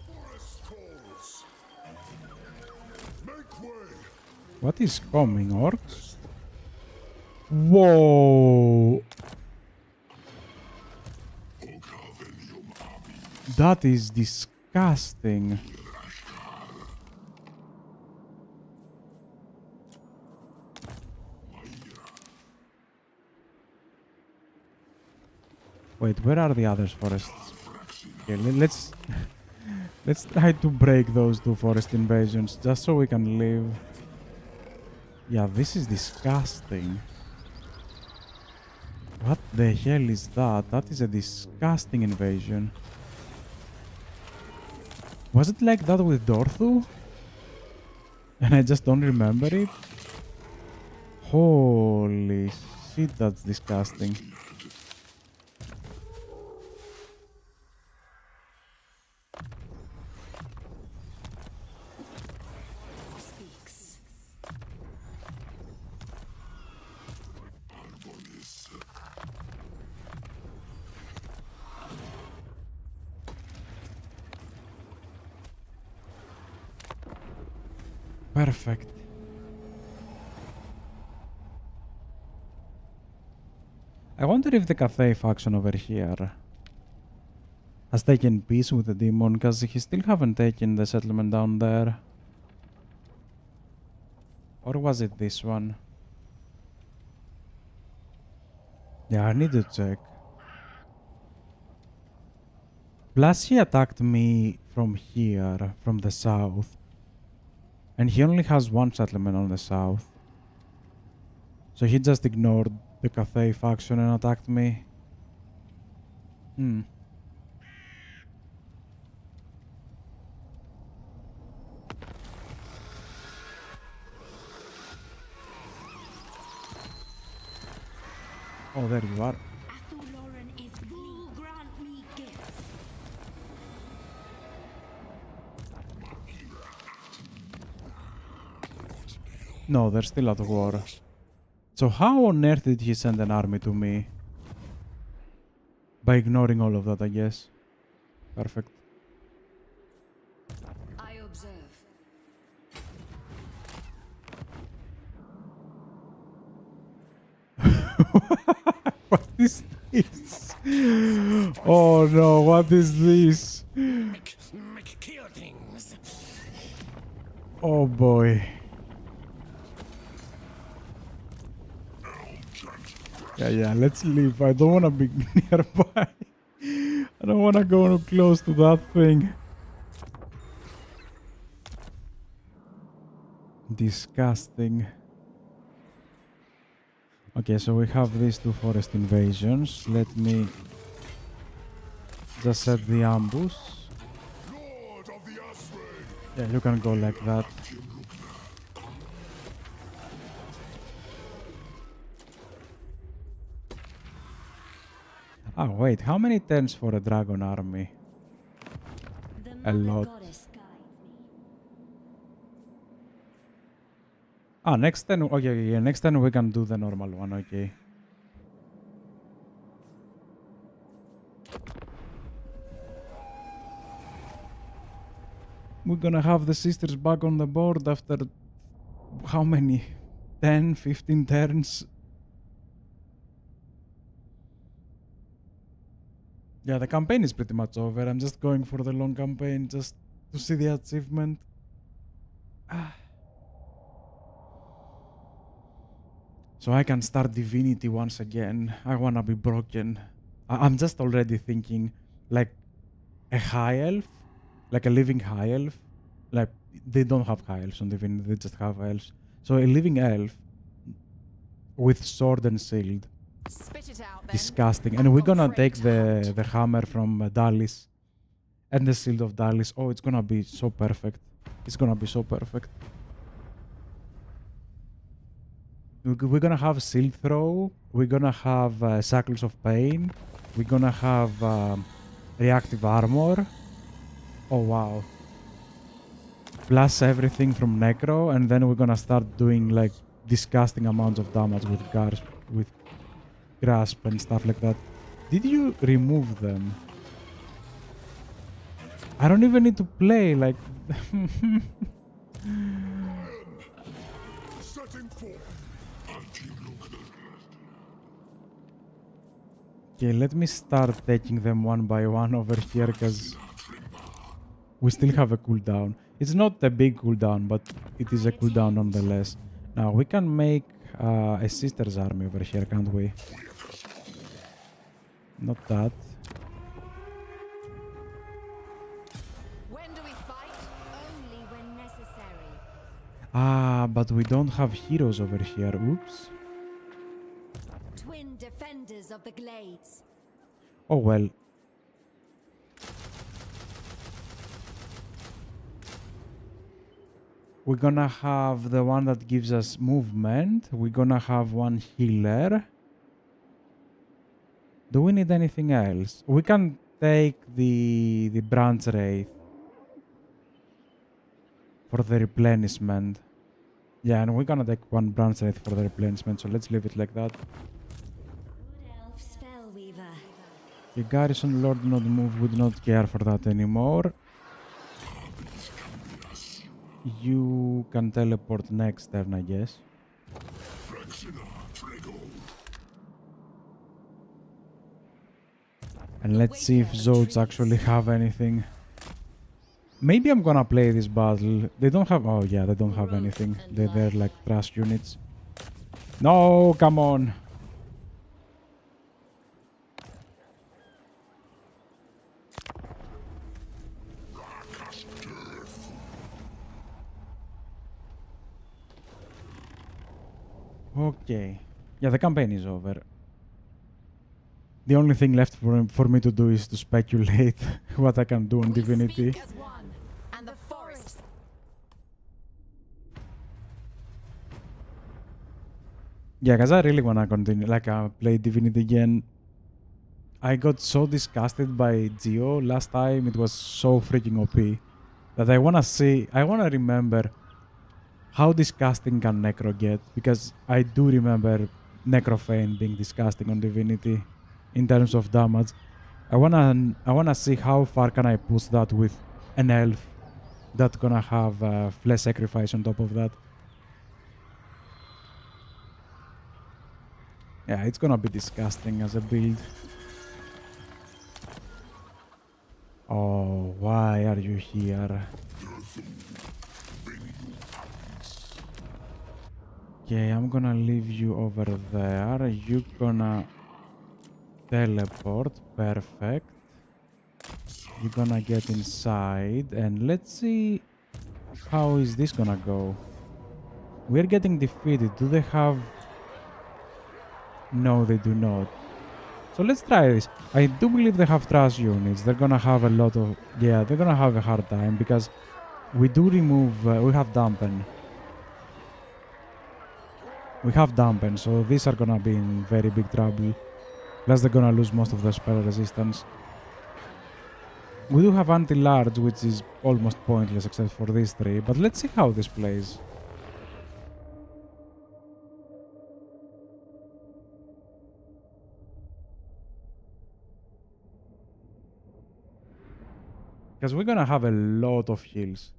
Forest calls. Make way. What is coming, orcs? Whoa! That is disgusting. Wait, where are the other forests? Okay, let's try to break those 2 forest invasions just so we can live. Yeah, this is disgusting. What the hell is that? That is a disgusting invasion. Was it like that with Dorthu? And I just don't remember it? Holy shit, that's disgusting. Speaks. Perfect. I wonder if the Cathay faction over here has taken peace with the demon, because he still haven't taken the settlement down there. Or was it this one? Yeah, I need to check. Plus he attacked me from here, from the south. And he only has 1 settlement on the south. So he just ignored the Cathay faction and attacked me. Oh, there you are. Athel Lauren is will grant me gifts. No, they're still at war. So how on earth did he send an army to me? By ignoring all of that, I guess. Perfect. I observe. What is this? Oh no, what is this? Kill things. Oh boy. Yeah, let's leave. I don't wanna be nearby. I don't wanna go close to that thing. Disgusting. Okay, so we have these 2 forest invasions. Let me just set the ambush. Lord of the Asray. Yeah, you can go like that. Ah, wait, how many turns for a dragon army? The A mother lot. goddess guides me. Ah, next turn. Okay, yeah, next turn we can do the normal one, okay. We're gonna have the sisters back on the board after how many? 10, 15 turns? Yeah, the campaign is pretty much over. I'm just going for the long campaign just to see the achievement. So I can start Divinity once again. I wanna be broken. I'm just already thinking like a high elf, like a living high elf. Like they don't have high elves on Divinity, they just have elves. So a living elf with sword and shield. Spit it out, then. Disgusting. And we're gonna take the hammer from Dallis and the shield of Dallis. Oh, it's gonna be so perfect. It's gonna be so perfect. We're gonna have shield throw. We're gonna have shackles of pain. We're gonna have reactive armor. Oh wow. Plus everything from Necro, and then we're gonna start doing like disgusting amounts of damage with grasp and stuff like that. Did you remove them? I don't even need to play, like... Setting forth. Okay, let me start taking them one by one over here, because we still have a cooldown. It's not a big cooldown, but it is a cooldown nonetheless. Now, we can make a Sisters army over here, can't we? Not that. When do we fight? Only when necessary. Ah, but we don't have heroes over here. Oops. Twin defenders of the glades. Oh well. We're gonna have the one that gives us movement. We're gonna have one healer. Do we need anything else? We can take the branch wraith for the replenishment. Yeah, and we're gonna take one branch wraith for the replenishment, so let's leave it like that. Good elf spellweaver. The garrison lord not move, would not care for that anymore. You can teleport next turn, I guess. And let's see if Zodes actually have anything. Maybe I'm gonna play this battle. They don't have... Oh yeah, they don't have anything. They're like trash units. No, come on. Okay. Yeah, the campaign is over. The only thing left for me to do is to speculate what I can do on We Divinity. speak as one, and the forest. Yeah, because I really want to continue, like, play Divinity again. I got so disgusted by Geo last time. It was so freaking OP that I want to remember how disgusting can Necro get, because I do remember Necrophane being disgusting on Divinity in terms of damage. I wanna see how far can I push that with an elf that's gonna have flesh sacrifice on top of that. Yeah, it's gonna be disgusting as a build. Oh, why are you here? Okay, I'm gonna leave you over there. You're gonna teleport. Perfect. You're gonna get inside. And let's see how is this gonna go. We're getting defeated. Do they have... No, they do not. So let's try this. I do believe they have trash units. They're gonna have a lot of... Yeah, they're gonna have a hard time because we do remove... we have dampen. We have dampen, so these are gonna be in very big trouble. Plus they're gonna lose most of their spell resistance. We do have anti-large, which is almost pointless except for these three, but let's see how this plays. Because we're gonna have a lot of heals.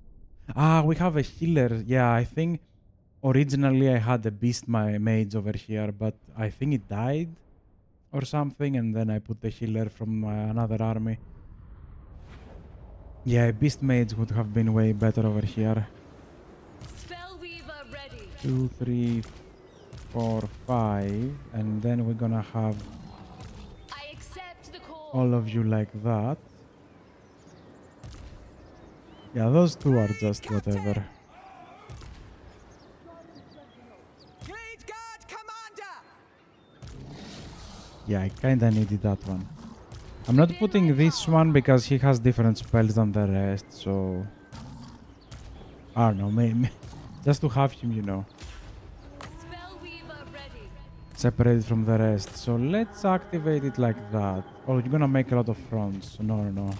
Ah, we have a healer. Yeah, I think originally I had a beast mage over here, but I think it died or something, and then I put the healer from another army. Yeah, a beast mage would have been way better over here. Spellweaver ready. 2, 3, 4, 5, and then we're gonna have I accept the call. all of you like that. Yeah, those two are just whatever. Lead guard commander! Yeah, I kinda needed that one. I'm not putting this one because he has different spells than the rest, so... I don't know, maybe just to have him, you know, Spellweaver ready. separated from the rest. So let's activate it like that. Oh, you're gonna make a lot of fronts. No, no, no.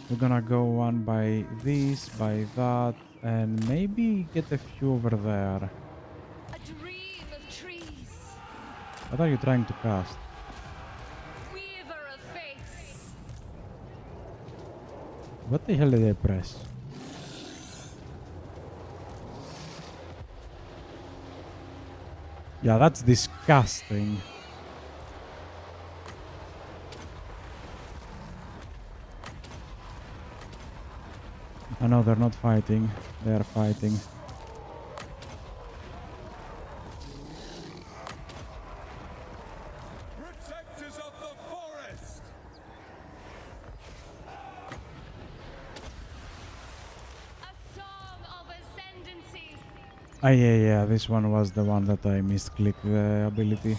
We're gonna go one by this, by that, and maybe get a few over there. A dream of trees. What are you trying to cast? Weaver of fates. What the hell did I press? Yeah, that's disgusting. I know they're not fighting. They are fighting. Protectors of the forest! A song of ascendancy. Ah, yeah, this one was the one that I misclicked the ability.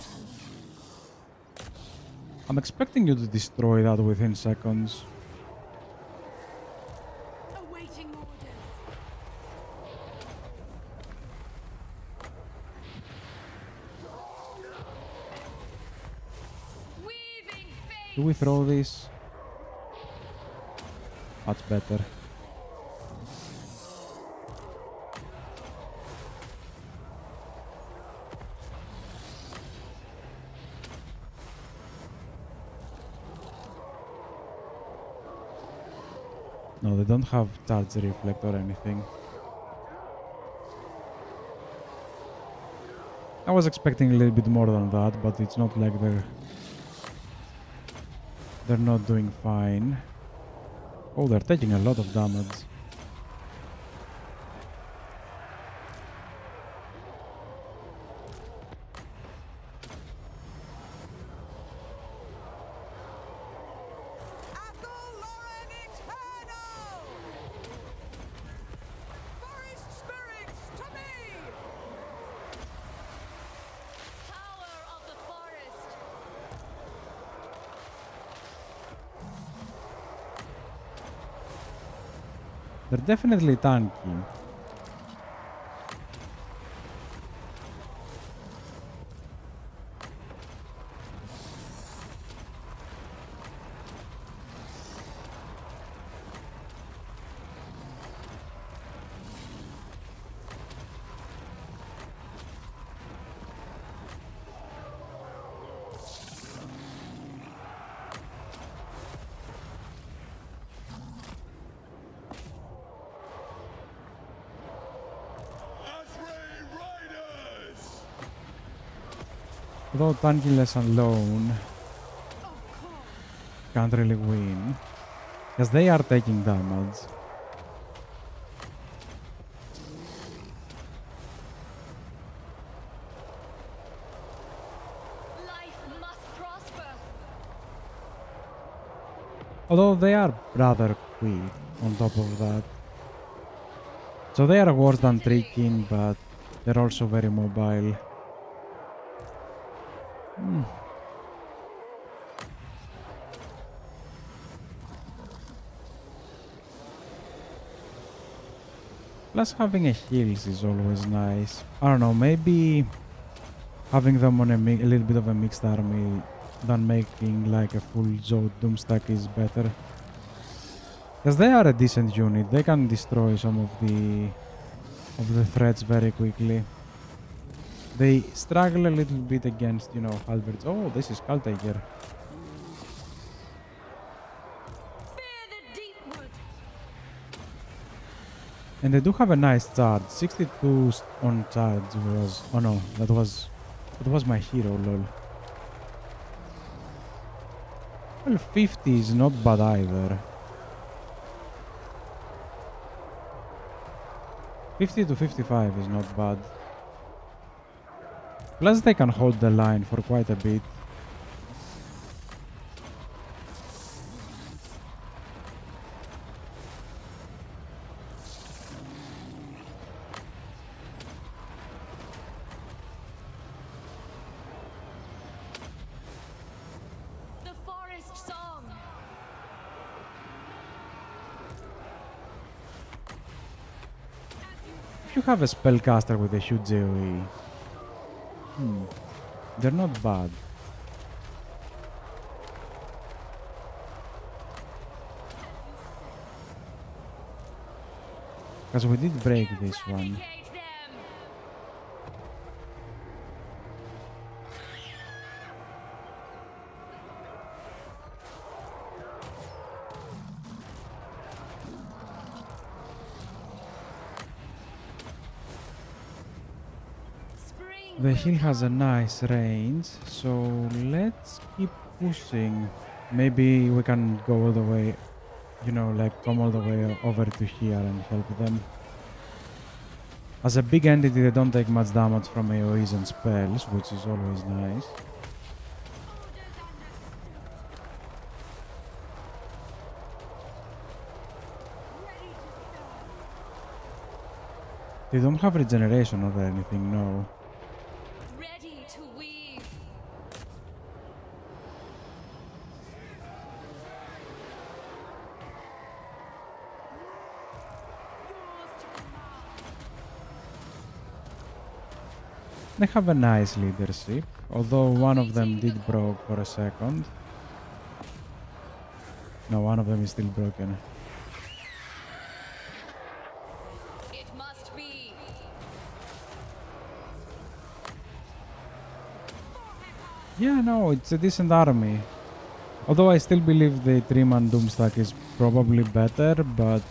I'm expecting you to destroy that within seconds. Awaiting orders. Weaving fate. Do we throw this? Much better. No, they don't have charge reflect or anything. I was expecting a little bit more than that, but it's not like they're not doing fine. Oh, they're taking a lot of damage. Lauren Eternal! Forest spirits to me! Power of the forest. They're definitely tanky. Ashray Riders! Although tankiness alone can't really win. Because they are taking damage. Life must prosper. Although they are rather quick on top of that. So they are worse than Tricking, but they're also very mobile. Plus having a heals is always nice. I don't know, maybe having them on a little bit of a mixed army than making like a full Zod Doomstack is better. Because they are a decent unit, they can destroy some of the threats very quickly. They struggle a little bit against, you know, halberds. Oh, this is Caltaker. Fear the deep wood. And they do have a nice charge. 62 on charge was... Oh no, that was my hero, lol. Well, 50 is not bad either. 50 to 55 is not bad. Plus they can hold the line for quite a bit. The forest song. If you have a spellcaster with a huge AoE, they're not bad. Because we did break this one. Eradicate them. Spring The will hill has a come. nice range, so let's keep pushing. Maybe we can go all the way, you know, like come all the way over to here and help them. As a big entity, they don't take much damage from AoEs and spells, which is always nice. They don't have regeneration or anything, no. Ready to weave. They have a nice leadership, although one of them did broke for a second. No, one of them is still broken. It must be. Yeah, no, it's a decent army. Although I still believe the 3-man Doomstack is probably better, but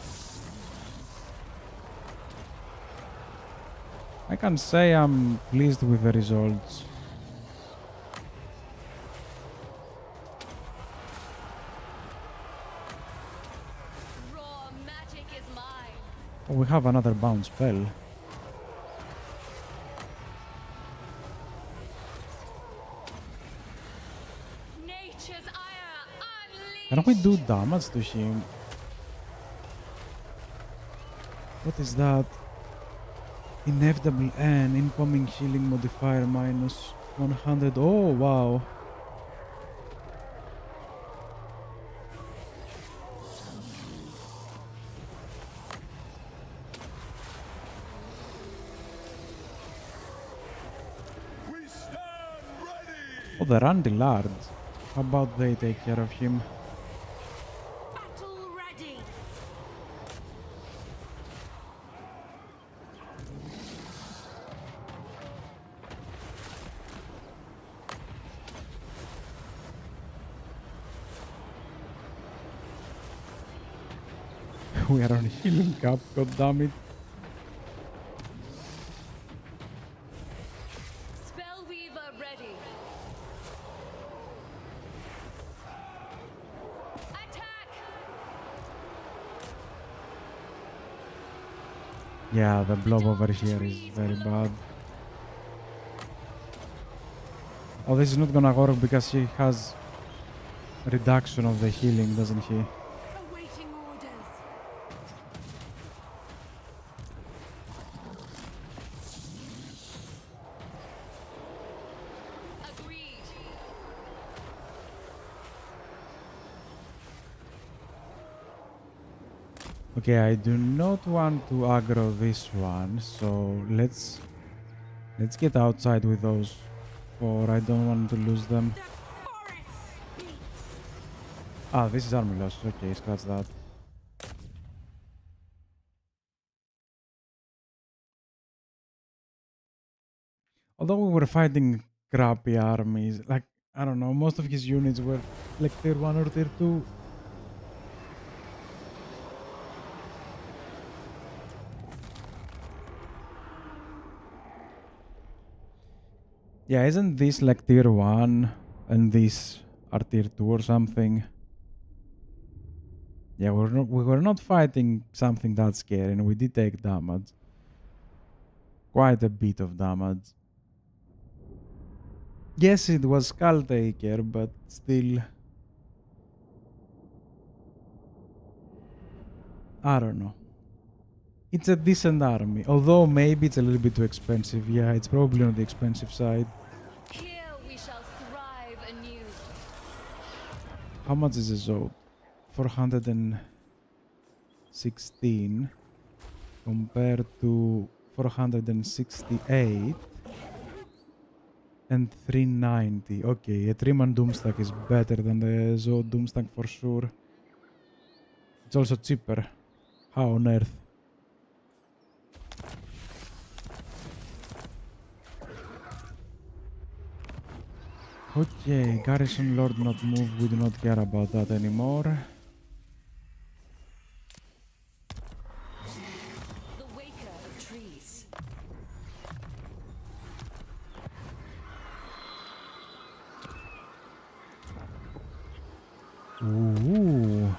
I can say I'm pleased with the results. Raw magic is mine. Oh, we have another bounce spell. Nature's ire unleashed. Can we do damage to him? What is that? Inevitable N, incoming healing modifier minus 100. Oh, wow. We stand ready! Oh, the Randy Lard. How about they take care of him? Battle ready. We are on healing cap, god damn it. Spellweaver ready. Attack! Yeah, the blob over here is very bad. Oh, this is not gonna work because he has reduction of the healing, doesn't he? Awaiting orders. Agreed. Okay, I do not want to aggro this one, so let's get outside with those four. I don't want to lose them. The forest speaks. Ah, this is army loss. Okay, scratch that. Although we were fighting crappy armies, like, I don't know, most of his units were like tier 1 or tier 2. Yeah, isn't this like tier 1 and these are tier 2 or something? Yeah, we were not fighting something that scary and we did take damage. Quite a bit of damage. Yes, it was Skull Taker, but still... I don't know. It's a decent army, although maybe it's a little bit too expensive. Yeah, it's probably on the expensive side. Here we shall thrive anew. How much is a Zod? 416 compared to 468 and 390. Okay, a 3-man Doomstack is better than the Zod Doomstack for sure. It's also cheaper. How on earth? Okay, Garrison Lord not move, we do not care about that anymore. The waker of trees. Ooh.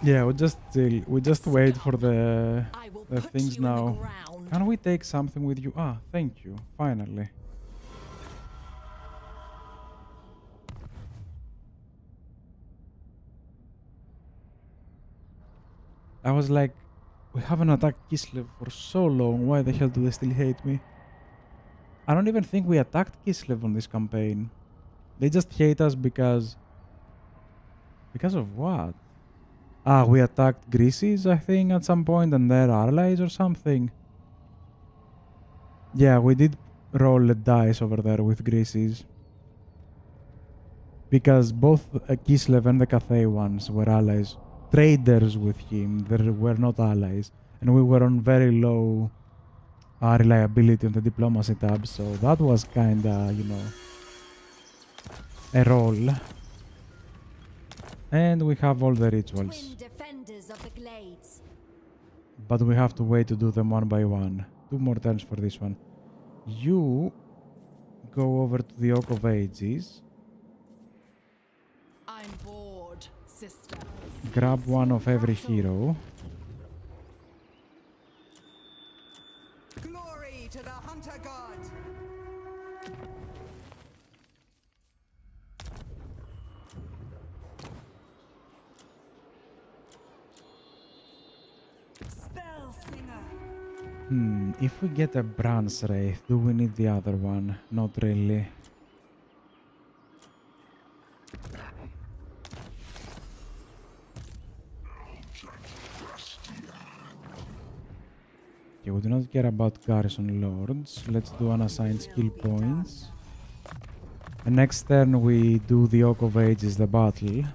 Yeah, we just wait for the I will the put things you in the now. ground. Can we take something with you? Ah, thank you. Finally. I was like, we haven't attacked Kislev for so long. Why the hell do they still hate me? I don't even think we attacked Kislev on this campaign. They just hate us because... Because of what? Ah, we attacked Greases, I think, at some point, and their allies or something. Yeah, we did roll a dice over there with Greases. Because both Kislev and the Cathay ones were allies. Traders with him, they were not allies. And we were on very low reliability on the diplomacy tab, so that was kinda, you know, a roll. And we have all the rituals. Twin defenders of the glades. But we have to wait to do them one by one. 2 more turns for this one. You go over to the Oak of Ages. I'm bored, sister. Grab one of every hero. Glory to the hunter god. Spell Singer. If we get a Bronze Wraith, do we need the other one? Not really. Okay, we do not care about Garrison Lords. Let's do unassigned skill points. And next turn we do the Oak of Ages, the battle.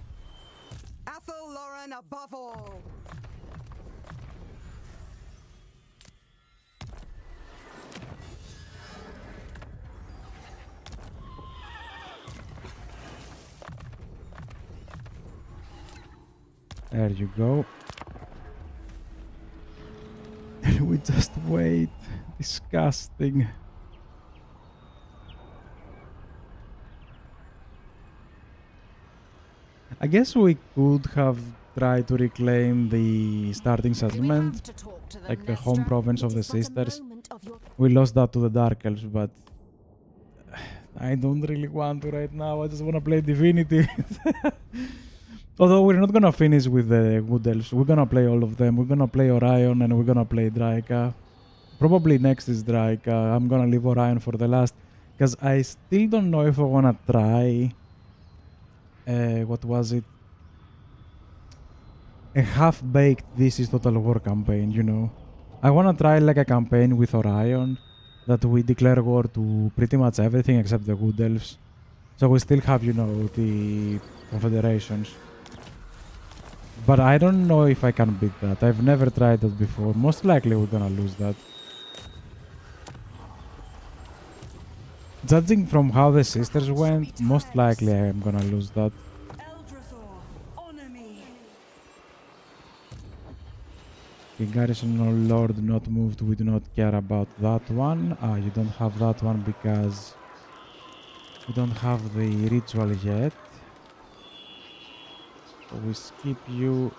Athel Lauren above all. There you go. And we just wait. Disgusting. I guess we could have tried to reclaim the starting Do we settlement, have to talk to them, like the home Nestra? province of It the is but a sisters. moment of your- We lost that to the Dark Elves, but I don't really want to right now. I just want to play Divinity. Although we're not gonna finish with the Wood Elves. We're gonna play all of them. We're gonna play Orion and we're gonna play Draika. Probably next is Draika. I'm gonna leave Orion for the last. Because I still don't know if I wanna try... what was it? A half-baked This is Total War campaign, you know. I wanna try like a campaign with Orion that we declare war to pretty much everything except the Wood Elves. So we still have, you know, the confederations. But I don't know if I can beat that. I've never tried that before. Most likely we're gonna lose that. Judging from how the sisters went, most likely I am gonna lose that. Eldrazor, honor me. King Garrison, no Lord, not moved. We do not care about that one. Ah, you don't have that one because we don't have the ritual yet. So we skip you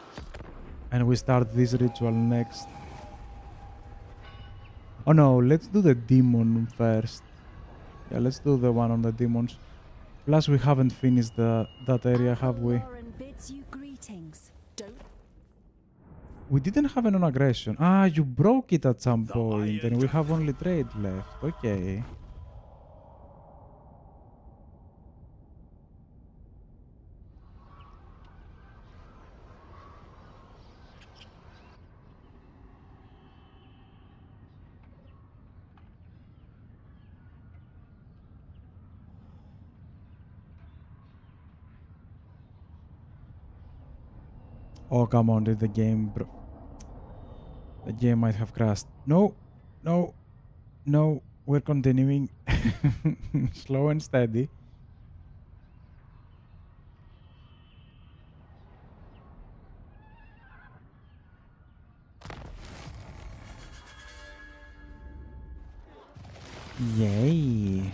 and we start this ritual next. Oh no, let's do the demon first. Yeah, let's do the one on the demons. Plus we haven't finished that area, have we? Lauren bids you greetings. Don't We didn't have an aggression. Ah, you broke it at some point and we have only trade left. Okay. Oh, come on, did the game... The game might have crashed. No, no, no, we're continuing. Slow and steady. Yay.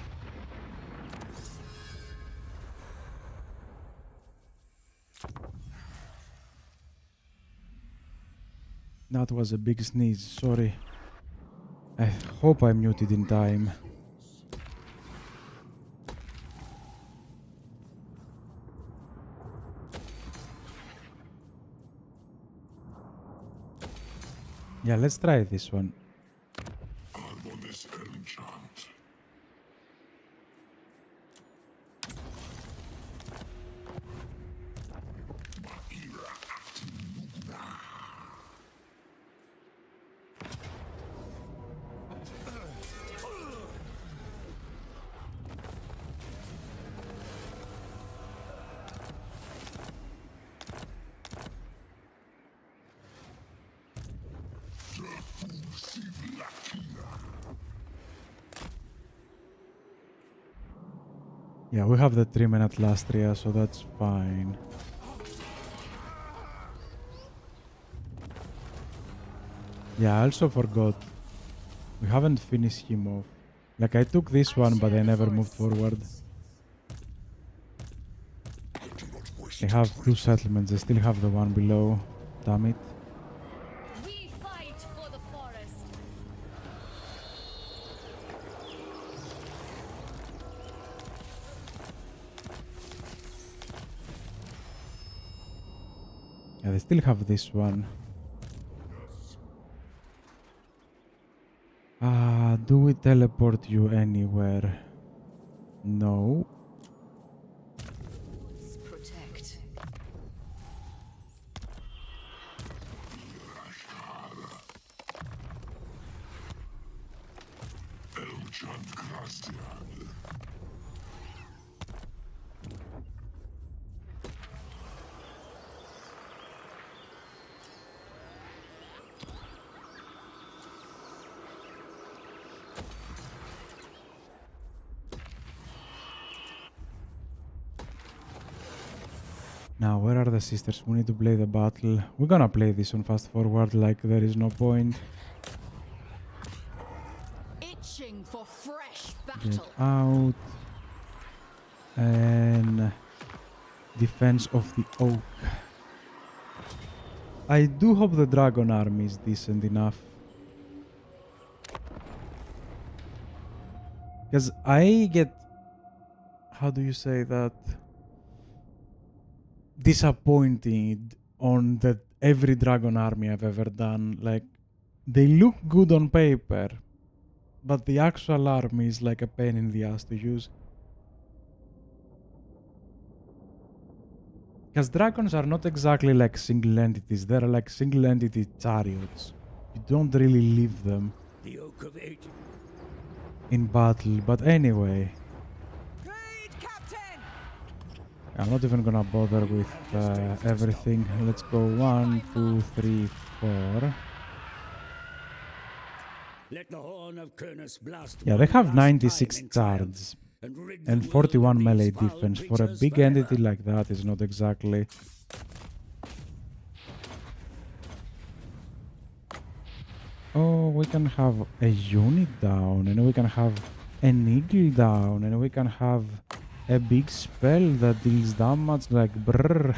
That was a big sneeze, sorry. I hope I muted in time. Yeah, let's try this one. I'm on this enchant. Yeah, we have the 3-minute last area, so that's fine. Yeah, I also forgot. We haven't finished him off. Like, I took this one, but I never moved forward. They have 2 settlements, they still have the one below. Damn it. we fight for the forest. Yeah, they still have this one. Do we teleport you anywhere? No. Protect. Enchant Gracian. Now, where are the sisters? We need to play the battle. We're gonna play this on fast forward, like there is no point. Itching for fresh Get battle. out. And defense of the oak. I do hope the dragon army is decent enough. Because I get... How do you say that? Disappointed on that every dragon army I've ever done. Like, they look good on paper, but the actual army is like a pain in the ass to use. Because dragons are not exactly like single entities, they're like single entity chariots. You don't really leave them The Oak of Age. in battle, but anyway. Great Captain! I'm not even gonna bother with everything. Let's go 1, 2, 3, 4. Let the horn of Kernus blast. Yeah, they one have last 96 time in triumph. chards, And 41 melee defense for a big entity like that is not exactly... Oh, we can have a unit down, and we can have an eagle down, and we can have a big spell that deals damage like brrr.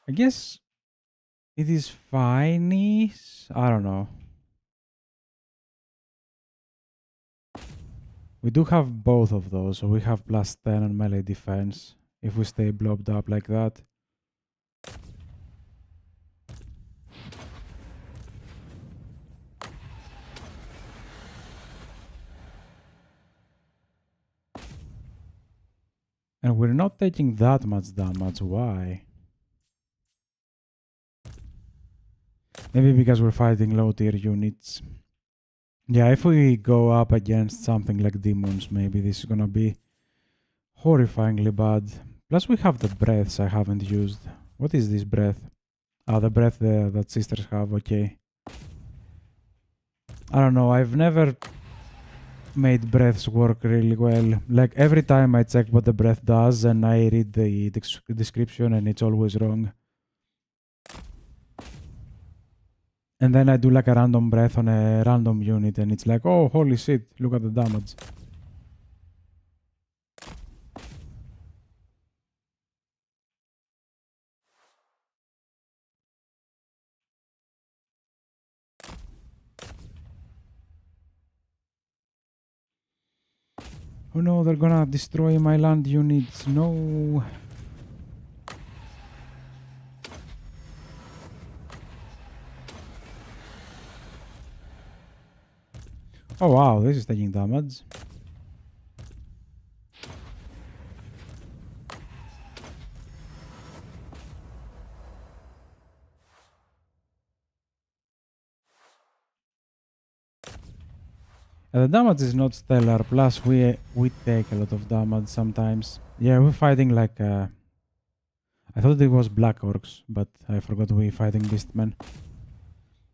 I guess it is fine. I don't know. We do have both of those, so we have plus 10 on melee defense if we stay blobbed up like that. And we're not taking that much damage. Why? Maybe because we're fighting low tier units. Yeah, if we go up against something like demons, maybe this is gonna be horrifyingly bad. Plus we have the breaths I haven't used. What is this breath? Ah, the breath that sisters have, okay. I don't know, I've never made breaths work really well. Like every time I check what the breath does and I read the description and it's always wrong. And then I do like a random breath on a random unit and it's like, oh, holy shit, look at the damage. Oh no, they're gonna destroy my land units. No. Oh wow, this is taking damage. The damage is not stellar, plus we take a lot of damage sometimes. Yeah, we're fighting like... I thought it was Black Orcs, but I forgot we're fighting Beastmen.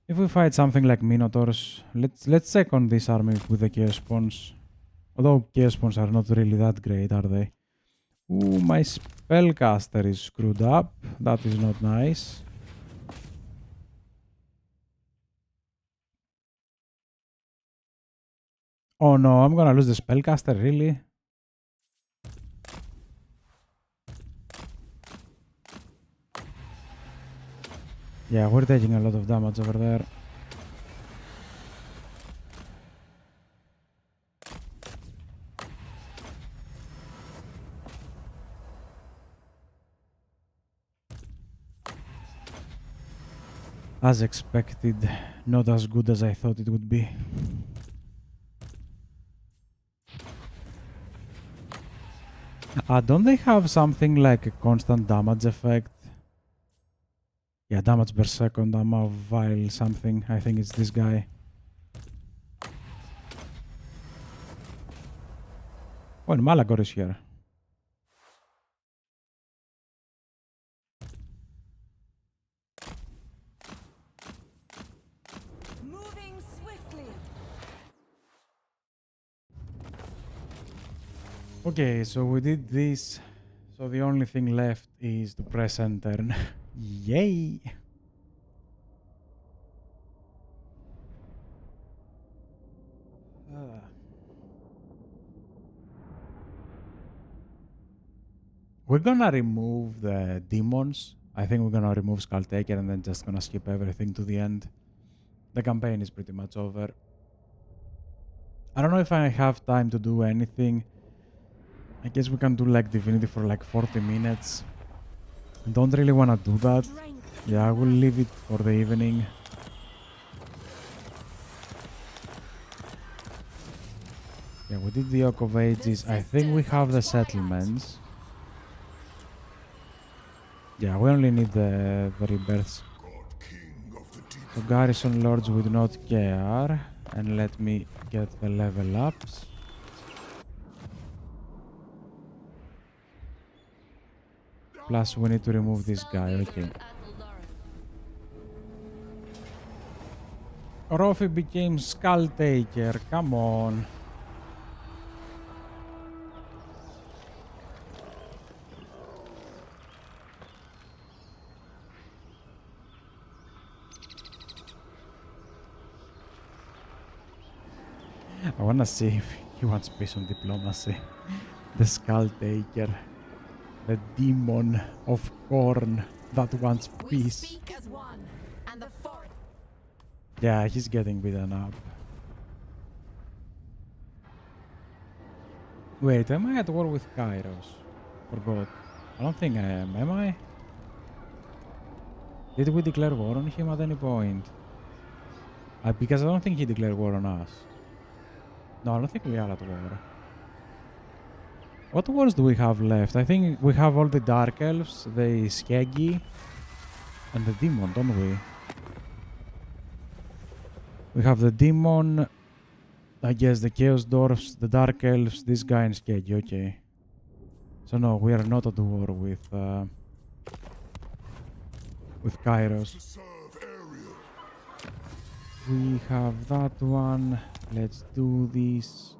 If we fight something like Minotaurs, let's check on this army with the Chaos Spawns. Although Chaos Spawns are not really that great, are they? Ooh, my Spellcaster is screwed up. That is not nice. Oh no, I'm gonna lose the Spellcaster, really? Yeah, we're taking a lot of damage over there. As expected, not as good as I thought it would be. Don't they have something like a constant damage effect? Yeah, damage per second, I'm a vile something. I think it's this guy. Oh, and Malagor is here. Moving swiftly. Okay, so we did this. So the only thing left is to press enter. Yay! We're gonna remove the demons. I think we're gonna remove Skulltaker and then just gonna skip everything to the end. The campaign is pretty much over. I don't know if I have time to do anything. I guess we can do like Divinity for like 40 minutes. Don't really wanna do that. Yeah, I will leave it for the evening. Yeah, we did the Oak of Ages. I think we have the settlements. Yeah, we only need the rebirths. God King of the Deep So garrison lords would not care. And let me get the level ups. Plus we need to remove this guy, okay. Rofi became Skull Taker, come on. I wanna see if he wants peace on diplomacy. The Skull Taker. The demon of corn that wants We peace. speak as one, and the forest. Yeah, he's getting beaten up. Wait, am I at war with Kairos? Forgot. I don't think I am I? Did we declare war on him at any point? Because I don't think he declared war on us. No, I don't think we are at war. What wars do we have left? I think we have all the Dark Elves, the Skeggy, and the Demon, don't we? We have the Demon, I guess the Chaos Dwarfs, the Dark Elves, this guy and Skeggy, okay. So no, we are not at war with Kairos. To serve area. We have that one. Let's do this.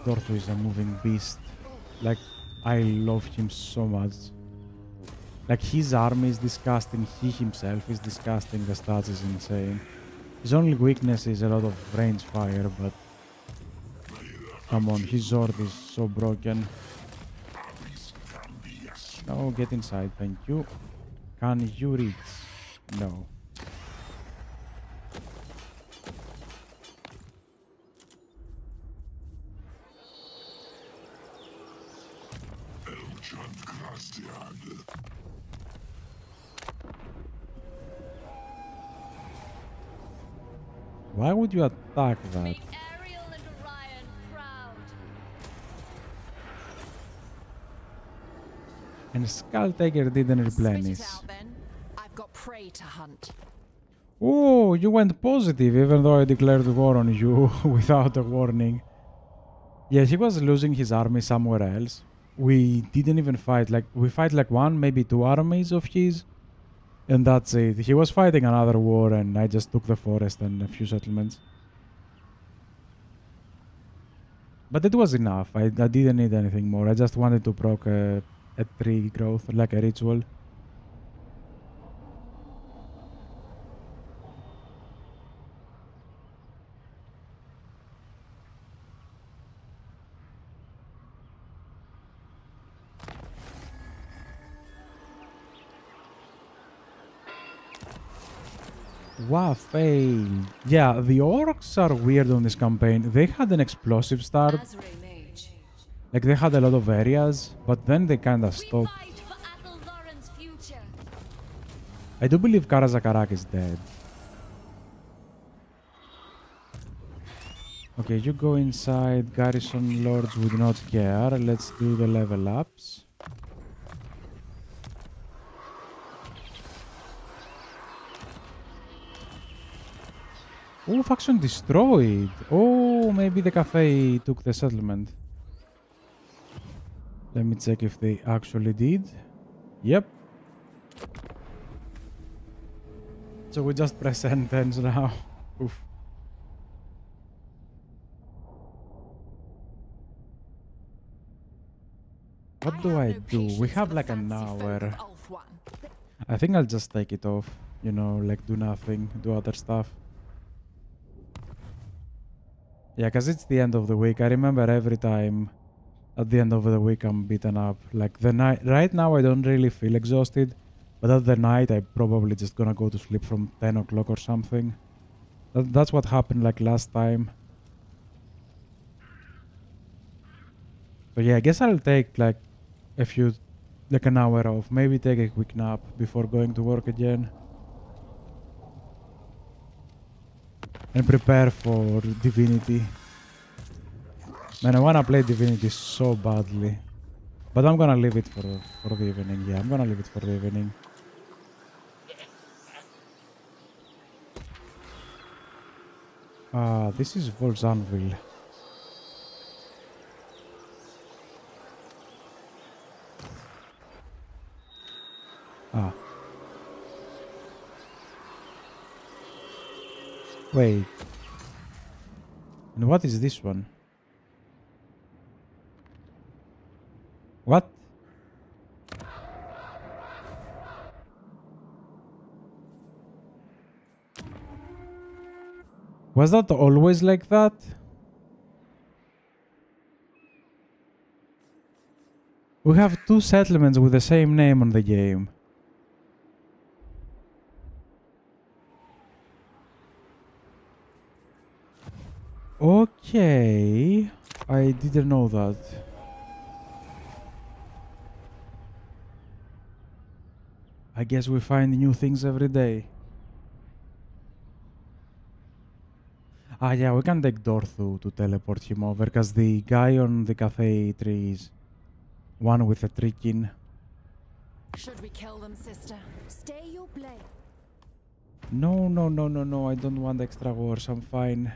Dorthu is a moving beast. Like, I love him so much. Like, his army is disgusting, he himself is disgusting, the stats is insane. His only weakness is a lot of range fire, but... Come on, his sword is so broken. No, get inside, thank you. Can you reach? No. Why would you attack that? Make Ariel and Orion proud. And Skull Taker didn't Spit it replenish. out then. I've got prey to hunt. Oh, you went positive even though I declared war on you without a warning. Yeah, he was losing his army somewhere else. We didn't even fight, like, we fight like one, maybe two armies of his. And that's it. He was fighting another war and I just took the forest and a few settlements. But it was enough. I didn't need anything more. I just wanted to proc a tree growth, like a ritual. Wow, fail. Yeah, the orcs are weird on this campaign. They had an explosive start. Azray Mage. Like, they had a lot of areas, but then they kinda We stopped. fight for Atheldoran's future. I do believe Karazakarak is dead. Okay, you go inside. Garrison lords would not care. Let's do the level ups. Oh, faction destroyed. Oh, maybe the cafe took the settlement. Let me check if they actually did. Yep. So we just press sentence now. Oof. What do I do? We have like an hour. I think I'll just take it off. You know, like do nothing, do other stuff. Yeah, because it's the end of the week. I remember every time at the end of the week I'm beaten up. Like the night, right now I don't really feel exhausted. But at the night I'm probably just gonna go to sleep from 10 o'clock or something. That's what happened like last time. So yeah, I guess I'll take like like an hour off. Maybe take a quick nap before going to work again. and prepare for Divinity. Man, I wanna play Divinity so badly. But I'm gonna leave it for the evening. Yeah, I'm gonna leave it for the evening. This is Vol's Anvil. Wait. And what is this one? What? Was that always like that? We have two settlements with the same name on the game. Okay, I didn't know that. I guess we find new things every day. Yeah, we can take Dorthu to teleport him over, because the guy on the cafe tree is one with a tricking. Should we kill them, sister? Stay your blade. No, no, no, no, no, I don't want extra wars, I'm fine.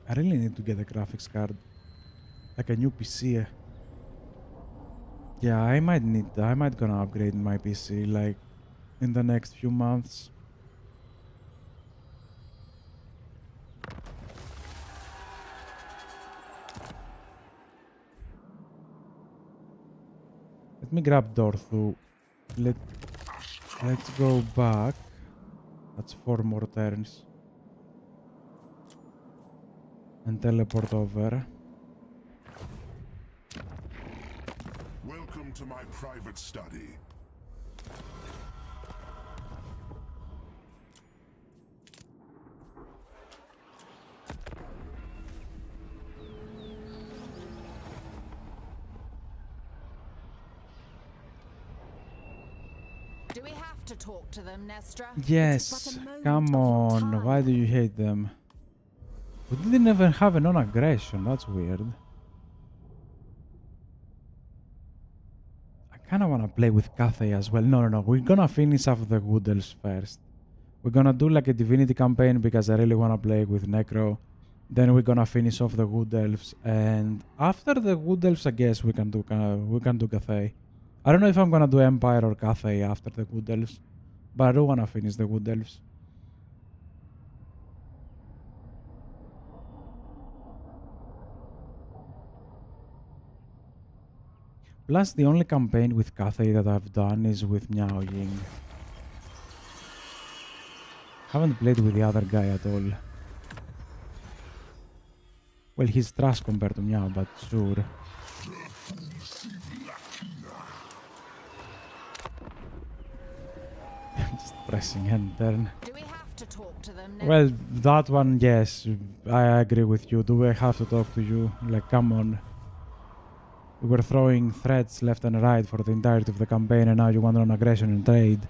I really need to get a graphics card. Like a new PC. Yeah, I might gonna upgrade my PC like in the next few months. Let me grab Dorthu. Let's go back. That's 4 more turns. And teleport over. Welcome to my private study. Do we have to talk to them, Nestra? Yes, come on. Why do you hate them? We didn't even have a non-aggression. That's weird. I kind of want to play with Cathay as well. No, no, no. We're gonna finish off the Wood Elves first. We're gonna do like a Divinity campaign because I really want to play with Necro. Then we're gonna finish off the Wood Elves, and after the Wood Elves, I guess we can do Cathay. I don't know if I'm gonna do Empire or Cathay after the Wood Elves, but I do want to finish the Wood Elves. Plus, the only campaign with Cathay that I've done is with Miao Ying. Haven't played with the other guy at all. Well, he's trash compared to Miao, but sure. Just pressing enter. Do we have to talk to them, Nestra? Well, that one, yes, I agree with you. Do I have to talk to you? Like, come on. We were throwing threats left and right for the entirety of the campaign, and now you want an aggression and trade.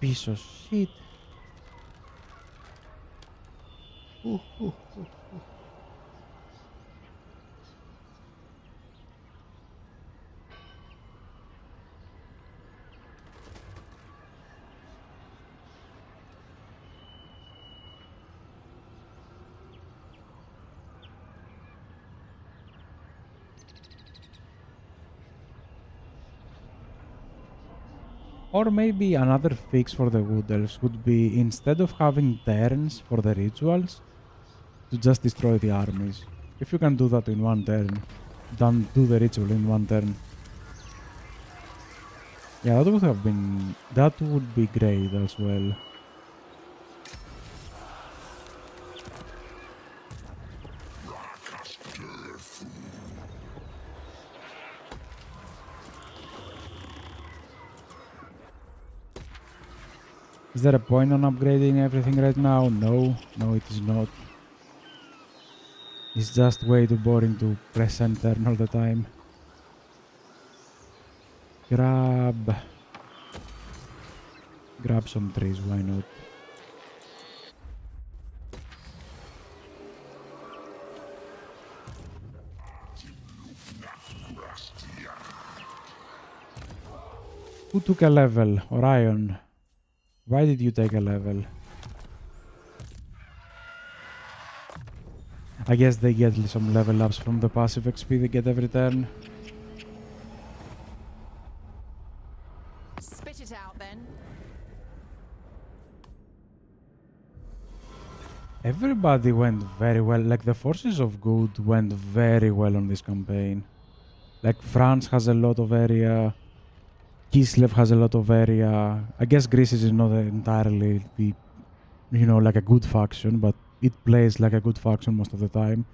Piece of shit. Or maybe another fix for the Wood Elves would be, instead of having turns for the rituals, to just destroy the armies. If you can do that in one turn, then do the ritual in one turn. Yeah, that would be great as well. Is there a point on upgrading everything right now? No, no it is not. It's just way too boring to press and turn all the time. Grab some trees, why not? Who took a level? Orion. Why did you take a level? I guess they get some level ups from the passive XP they get every turn. Spit it out then. Everybody went very well. Like the forces of good went very well on this campaign. Like France has a lot of area. Kislev has a lot of area. I guess Greece is not entirely the, like a good faction, but it plays like a good faction most of the time.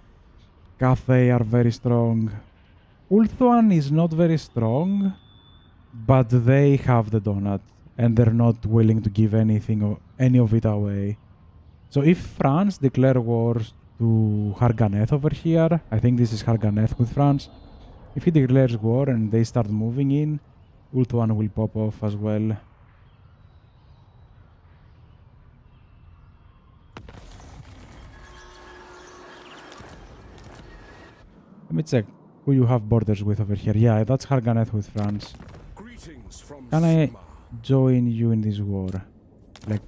Cathay are very strong. Ulthuan is not very strong, but they have the donut, and they're not willing to give anything or any of it away. So if France declare wars to Harganeth over here, I think this is Harganeth with France. If he declares war and they start moving in, Ulthuan will pop off as well. Let me check who you have borders with over here. Yeah, that's Harganeth with France. Can I join you in this war? Like,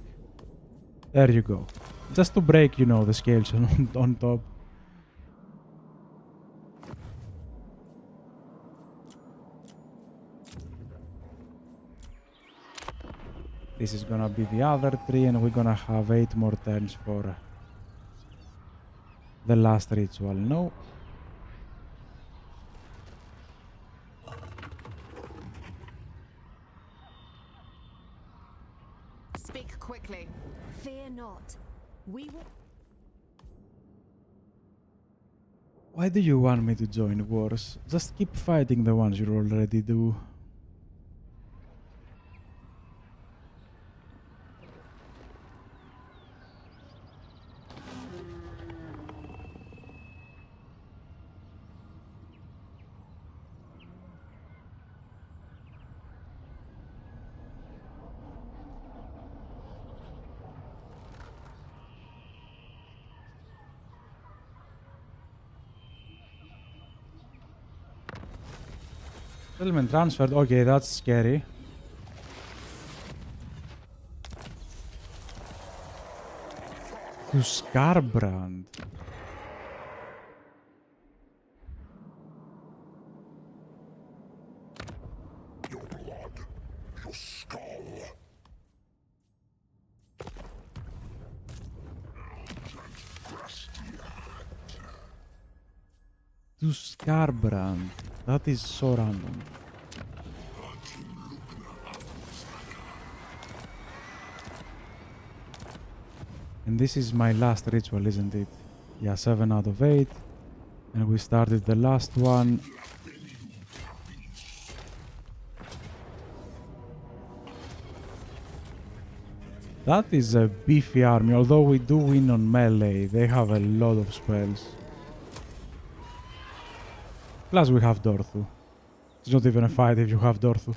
there you go. Just to break, the scales on top. This is gonna be the other tree, and we're gonna have 8 more turns for the last ritual. No. Speak quickly. Fear not. We will. Why do you want me to join wars? Just keep fighting the ones you already do. Settlement transferred. Okay, that's scary. To Scarbrand. Your blood, your skull. To Scarbrand. That is so random. And this is my last ritual, isn't it? Yeah, 7 out of 8. And we started the last one. That is a beefy army. Although we do win on melee, they have a lot of spells. Plus we have Dorthu. It's not even a fight if you have Dorthu.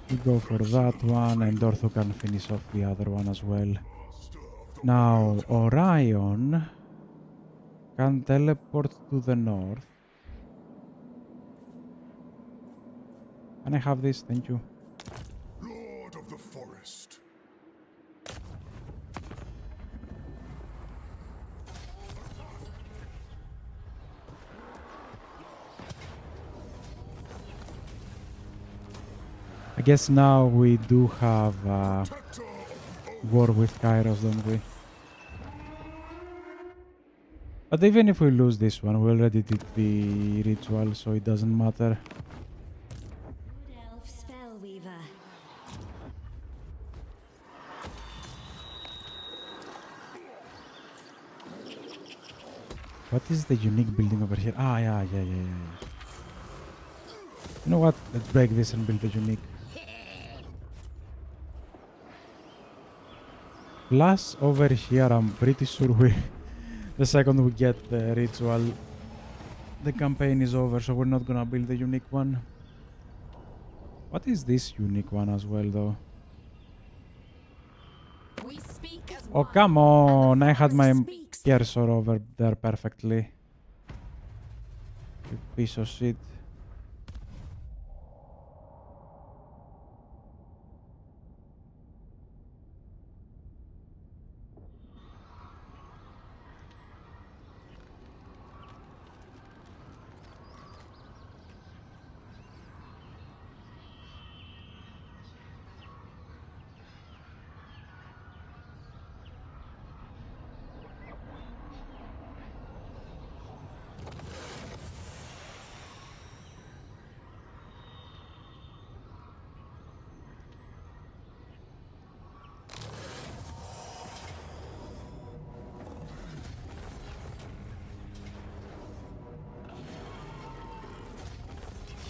We go for that one, and Dorthu can finish off the other one as well. Now, Orion can teleport to the north. Can I have this? Thank you. Lord of the forest. I guess now we do have war with Kairos, don't we? But even if we lose this one, we already did the ritual, so it doesn't matter. Good elf spellweaver. What is the unique building over here? Ah, yeah. You know what? Let's break this and build a unique. Plus over here, I'm pretty sure the second we get the ritual, the campaign is over, so we're not gonna build the unique one. What is this unique one as well, though? We speak as Oh, one, come on! I had my speaks. cursor over there perfectly. You piece of shit.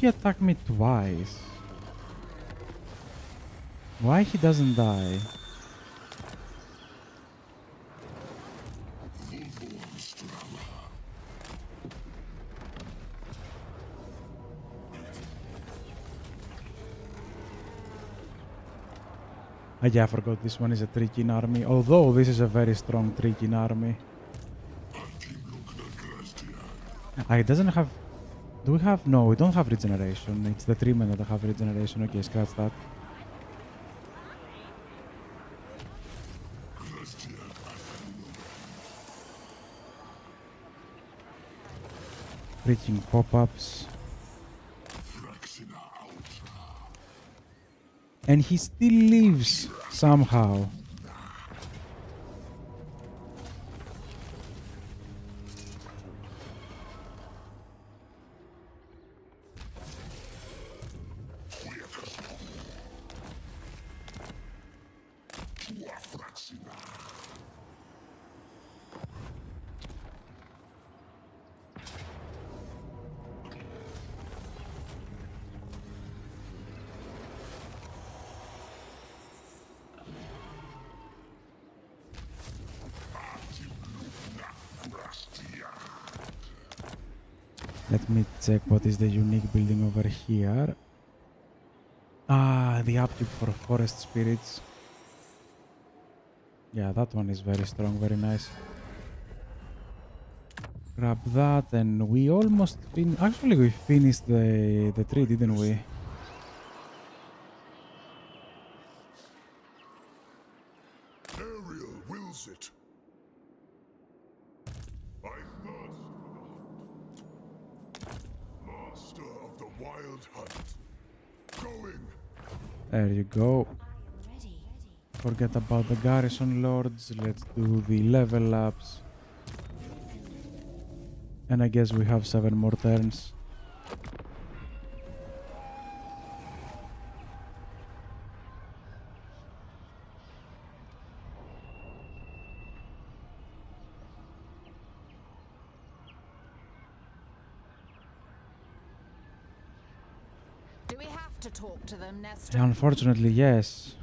He attacked me twice. Why he doesn't die? Ah, yeah, I forgot this one is a Trikin army. Although this is a very strong Trikin army. Ah, it doesn't have... Do we have... No, we don't have regeneration. It's the treatment that have regeneration. Okay, scratch that. Freaking pop-ups. And he still lives somehow. Let me check what is the unique building over here. Ah, the upkeep for forest spirits. Yeah, that one is very strong, very nice. Grab that, and we almost actually we finished the tree, didn't we? Ariel wills it. I thirst. Master of the wild hunt. Going. There you go. Ready. Forget about the garrison lords. Let's do the level ups. And I guess we have 7 more turns. Do we have to talk to them, Nestor? Unfortunately, yes.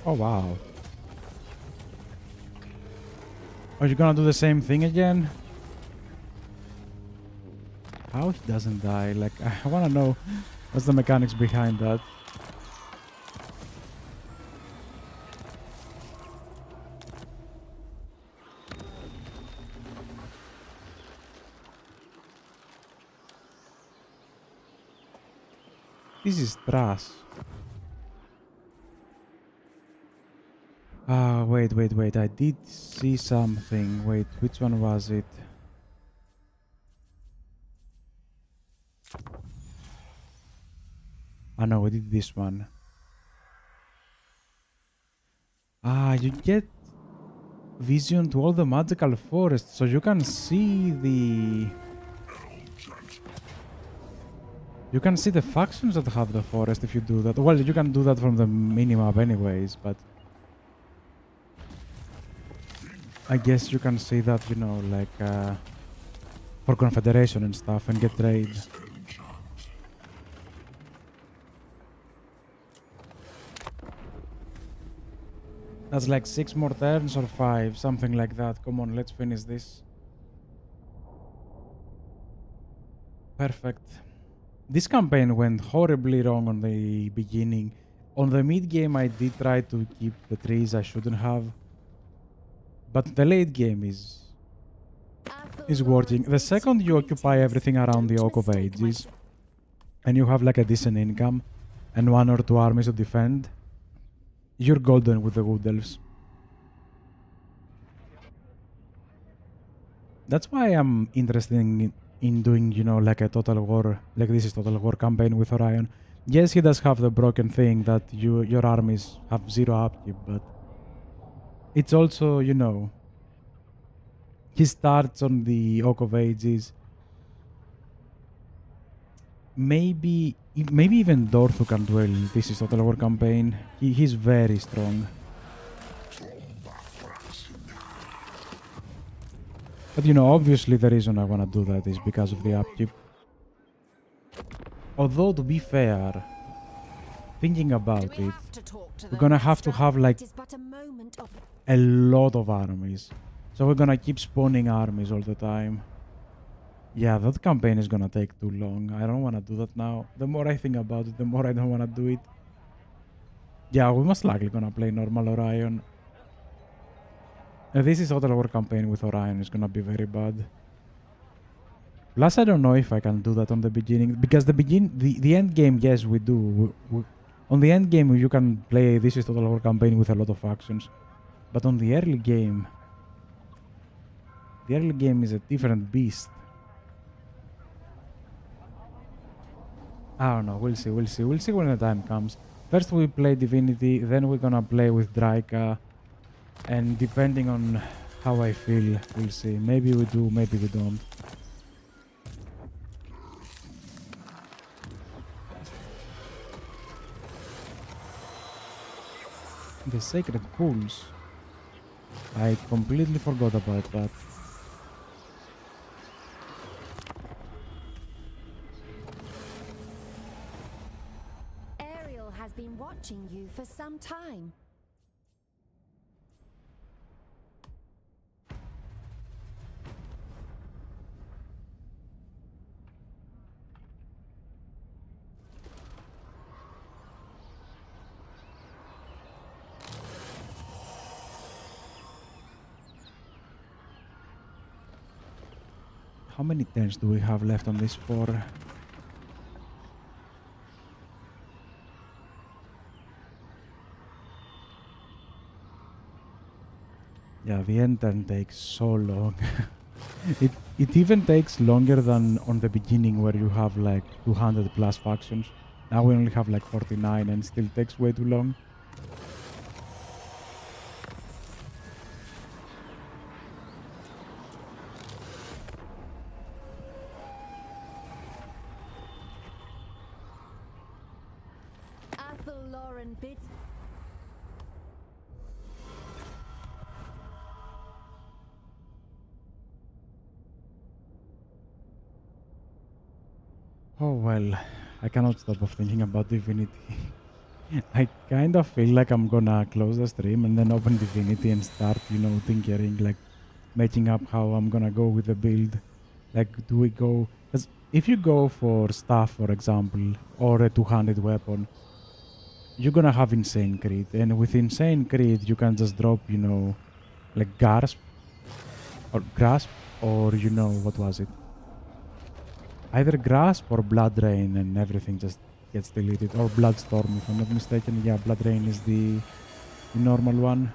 Oh wow. Are you gonna do the same thing again? How he doesn't die? Like, I wanna know what's the mechanics behind that. This is trash. Ah, wait. I did see something. Wait, which one was it? Ah no, we did this one. Ah, you get vision to all the magical forests, so you can see the... You can see the factions that have the forest if you do that. Well, you can do that from the minimap anyways, but... I guess you can see that, you know, like, for Confederation and stuff, and get raid. That's like 6 more turns or 5, something like that. Come on, let's finish this. Perfect. This campaign went horribly wrong on the beginning. On the mid game, I did try to keep the trees I shouldn't have. But the late game is working. The second you occupy everything around the Oak of Ages, and you have like a decent income, and 1 or 2 armies to defend, you're golden with the Wood Elves. That's why I'm interested in doing, you know, like a Total War, like this is Total War campaign with Orion. Yes, he does have the broken thing that your armies have 0 upkeep, but it's also, you know, he starts on the Oak of Ages. Maybe even Dorthu can duel this is Total War campaign. He's very strong. But you know, obviously the reason I wanna do that is because of the upkeep. Although to be fair, thinking about it, we're gonna have to have like a lot of armies. So we're gonna keep spawning armies all the time. Yeah, that campaign is gonna take too long. I don't wanna do that now. The more I think about it, the more I don't wanna do it. Yeah, we're most likely gonna play normal Orion. This is Total War campaign with Orion. It's gonna be very bad. Plus, I don't know if I can do that on the beginning. Because the end game, yes, we do. On the end game, you can play this is Total War campaign with a lot of factions. But on the early game is a different beast. I don't know. We'll see. We'll see when the time comes. First we play Divinity, then we're gonna play with Draika. And depending on how I feel, we'll see. Maybe we do, maybe we don't. The Sacred Pools. I completely forgot about that. Ariel has been watching you for some time. How many turns do we have left on this 4? Yeah, the end turn takes so long. It even takes longer than on the beginning where you have like 200 plus factions. Now we only have like 49 and still takes way too long. Oh well, I cannot stop of thinking about Divinity. I kind of feel like I'm gonna close the stream and then open Divinity and start, you know, tinkering, like making up how I'm gonna go with the build. Like, do we go... Because if you go for staff, for example, or a 200 weapon, you're gonna have Insane Crit. And with Insane Crit, you can just drop, you know, like Grasp, or, you know, what was it? Either Grasp or Blood Rain, and everything just gets deleted. Or Bloodstorm, if I'm not mistaken. Yeah, Blood Rain is the normal one.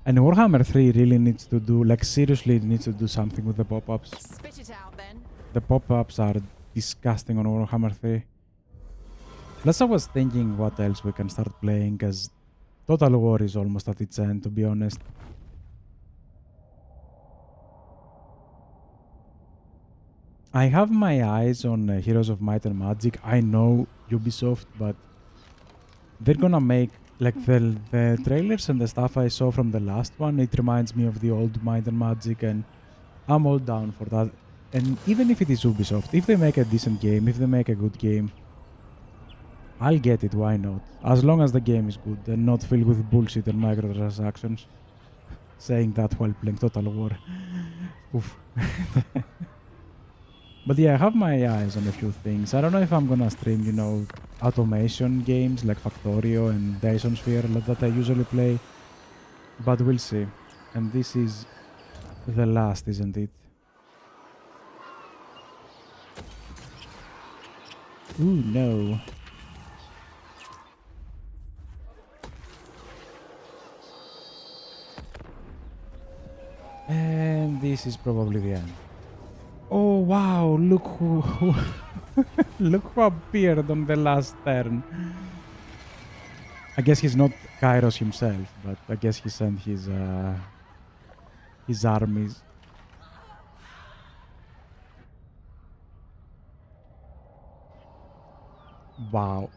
And Warhammer 3 really needs to do, like seriously it needs to do something with the pop-ups. Spit it out then. The pop-ups are disgusting on Warhammer 3. Plus I was thinking what else we can start playing, because Total War is almost at its end, to be honest. I have my eyes on Heroes of Might and Magic. I know Ubisoft, but they're gonna make, like the trailers and the stuff I saw from the last one, it reminds me of the old Might and Magic, and I'm all down for that. And even if it is Ubisoft, if they make a decent game, if they make a good game, I'll get it, why not? As long as the game is good and not filled with bullshit and microtransactions. Saying that while playing Total War. Oof. But yeah, I have my eyes on a few things. I don't know if I'm gonna stream, you know, automation games like Factorio and Dyson Sphere that I usually play. But we'll see. And this is the last, isn't it? Ooh, no. And this is probably the end. Oh wow, look who look who appeared on the last turn. I guess he's not Kairos himself, but I guess he sent his armies. Wow.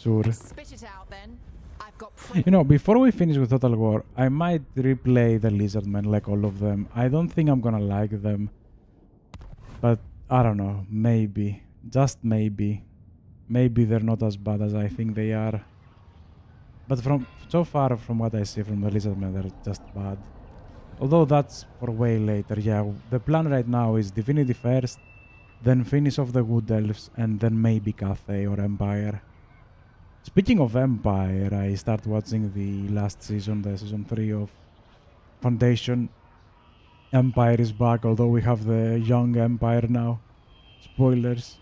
Sure. Spit it out then. I've got You know, before we finish with Total War, I might replay the Lizardmen, like all of them. I don't think I'm gonna like them. But, I don't know, maybe. Just maybe. Maybe they're not as bad as I think they are. But so far, from what I see from the Lizardmen, they're just bad. Although that's for way later, yeah. The plan right now is Divinity first, then finish off the Wood Elves, and then maybe Cathay or Empire. Speaking of Empire, I started watching the last season, the season 3 of Foundation. Empire is back, although we have the young Empire now. Spoilers.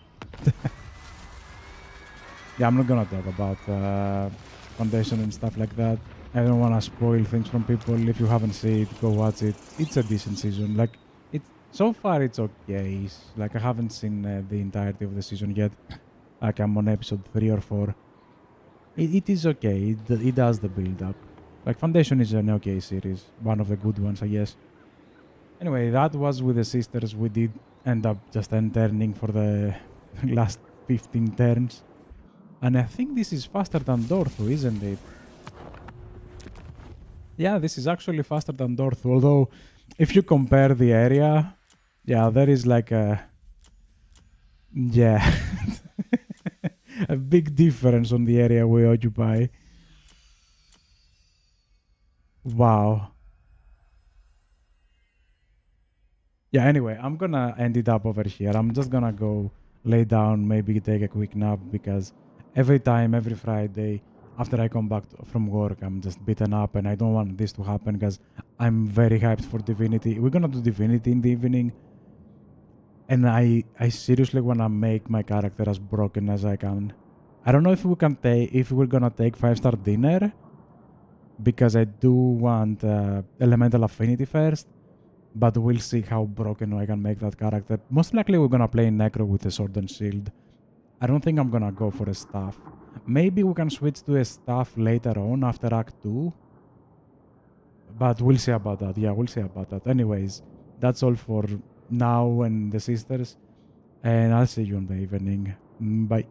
Yeah, I'm not gonna talk about Foundation and stuff like that. I don't wanna spoil things from people. If you haven't seen it, go watch it. It's a decent season. Like, so far it's okay. Like, I haven't seen the entirety of the season yet. Like, I'm on episode 3 or 4. It is okay. It does the build-up. Like, Foundation is an okay series. One of the good ones, I guess. Anyway, that was with the Sisters. We did end up just turning for the last 15 turns. And I think this is faster than Dorthu, isn't it? Yeah, this is actually faster than Dorthu. Although, if you compare the area, yeah, there is like a... Yeah. A big difference on the area we occupy. Wow. Yeah, anyway, I'm gonna end it up over here. I'm just gonna go lay down, maybe take a quick nap, because every Friday, after I come back from work, I'm just beaten up, and I don't want this to happen, because I'm very hyped for Divinity. We're gonna do Divinity in the evening, and I seriously wanna make my character as broken as I can. I don't know if we're gonna take 5-star dinner, because I do want Elemental Affinity first, but we'll see how broken I can make that character. Most likely we're gonna play Necro with a Sword and Shield. I don't think I'm gonna go for a staff. Maybe we can switch to a staff later on after Act 2. But we'll see about that. Yeah, we'll see about that. Anyways, that's all for now and the Sisters. And I'll see you in the evening. Bye.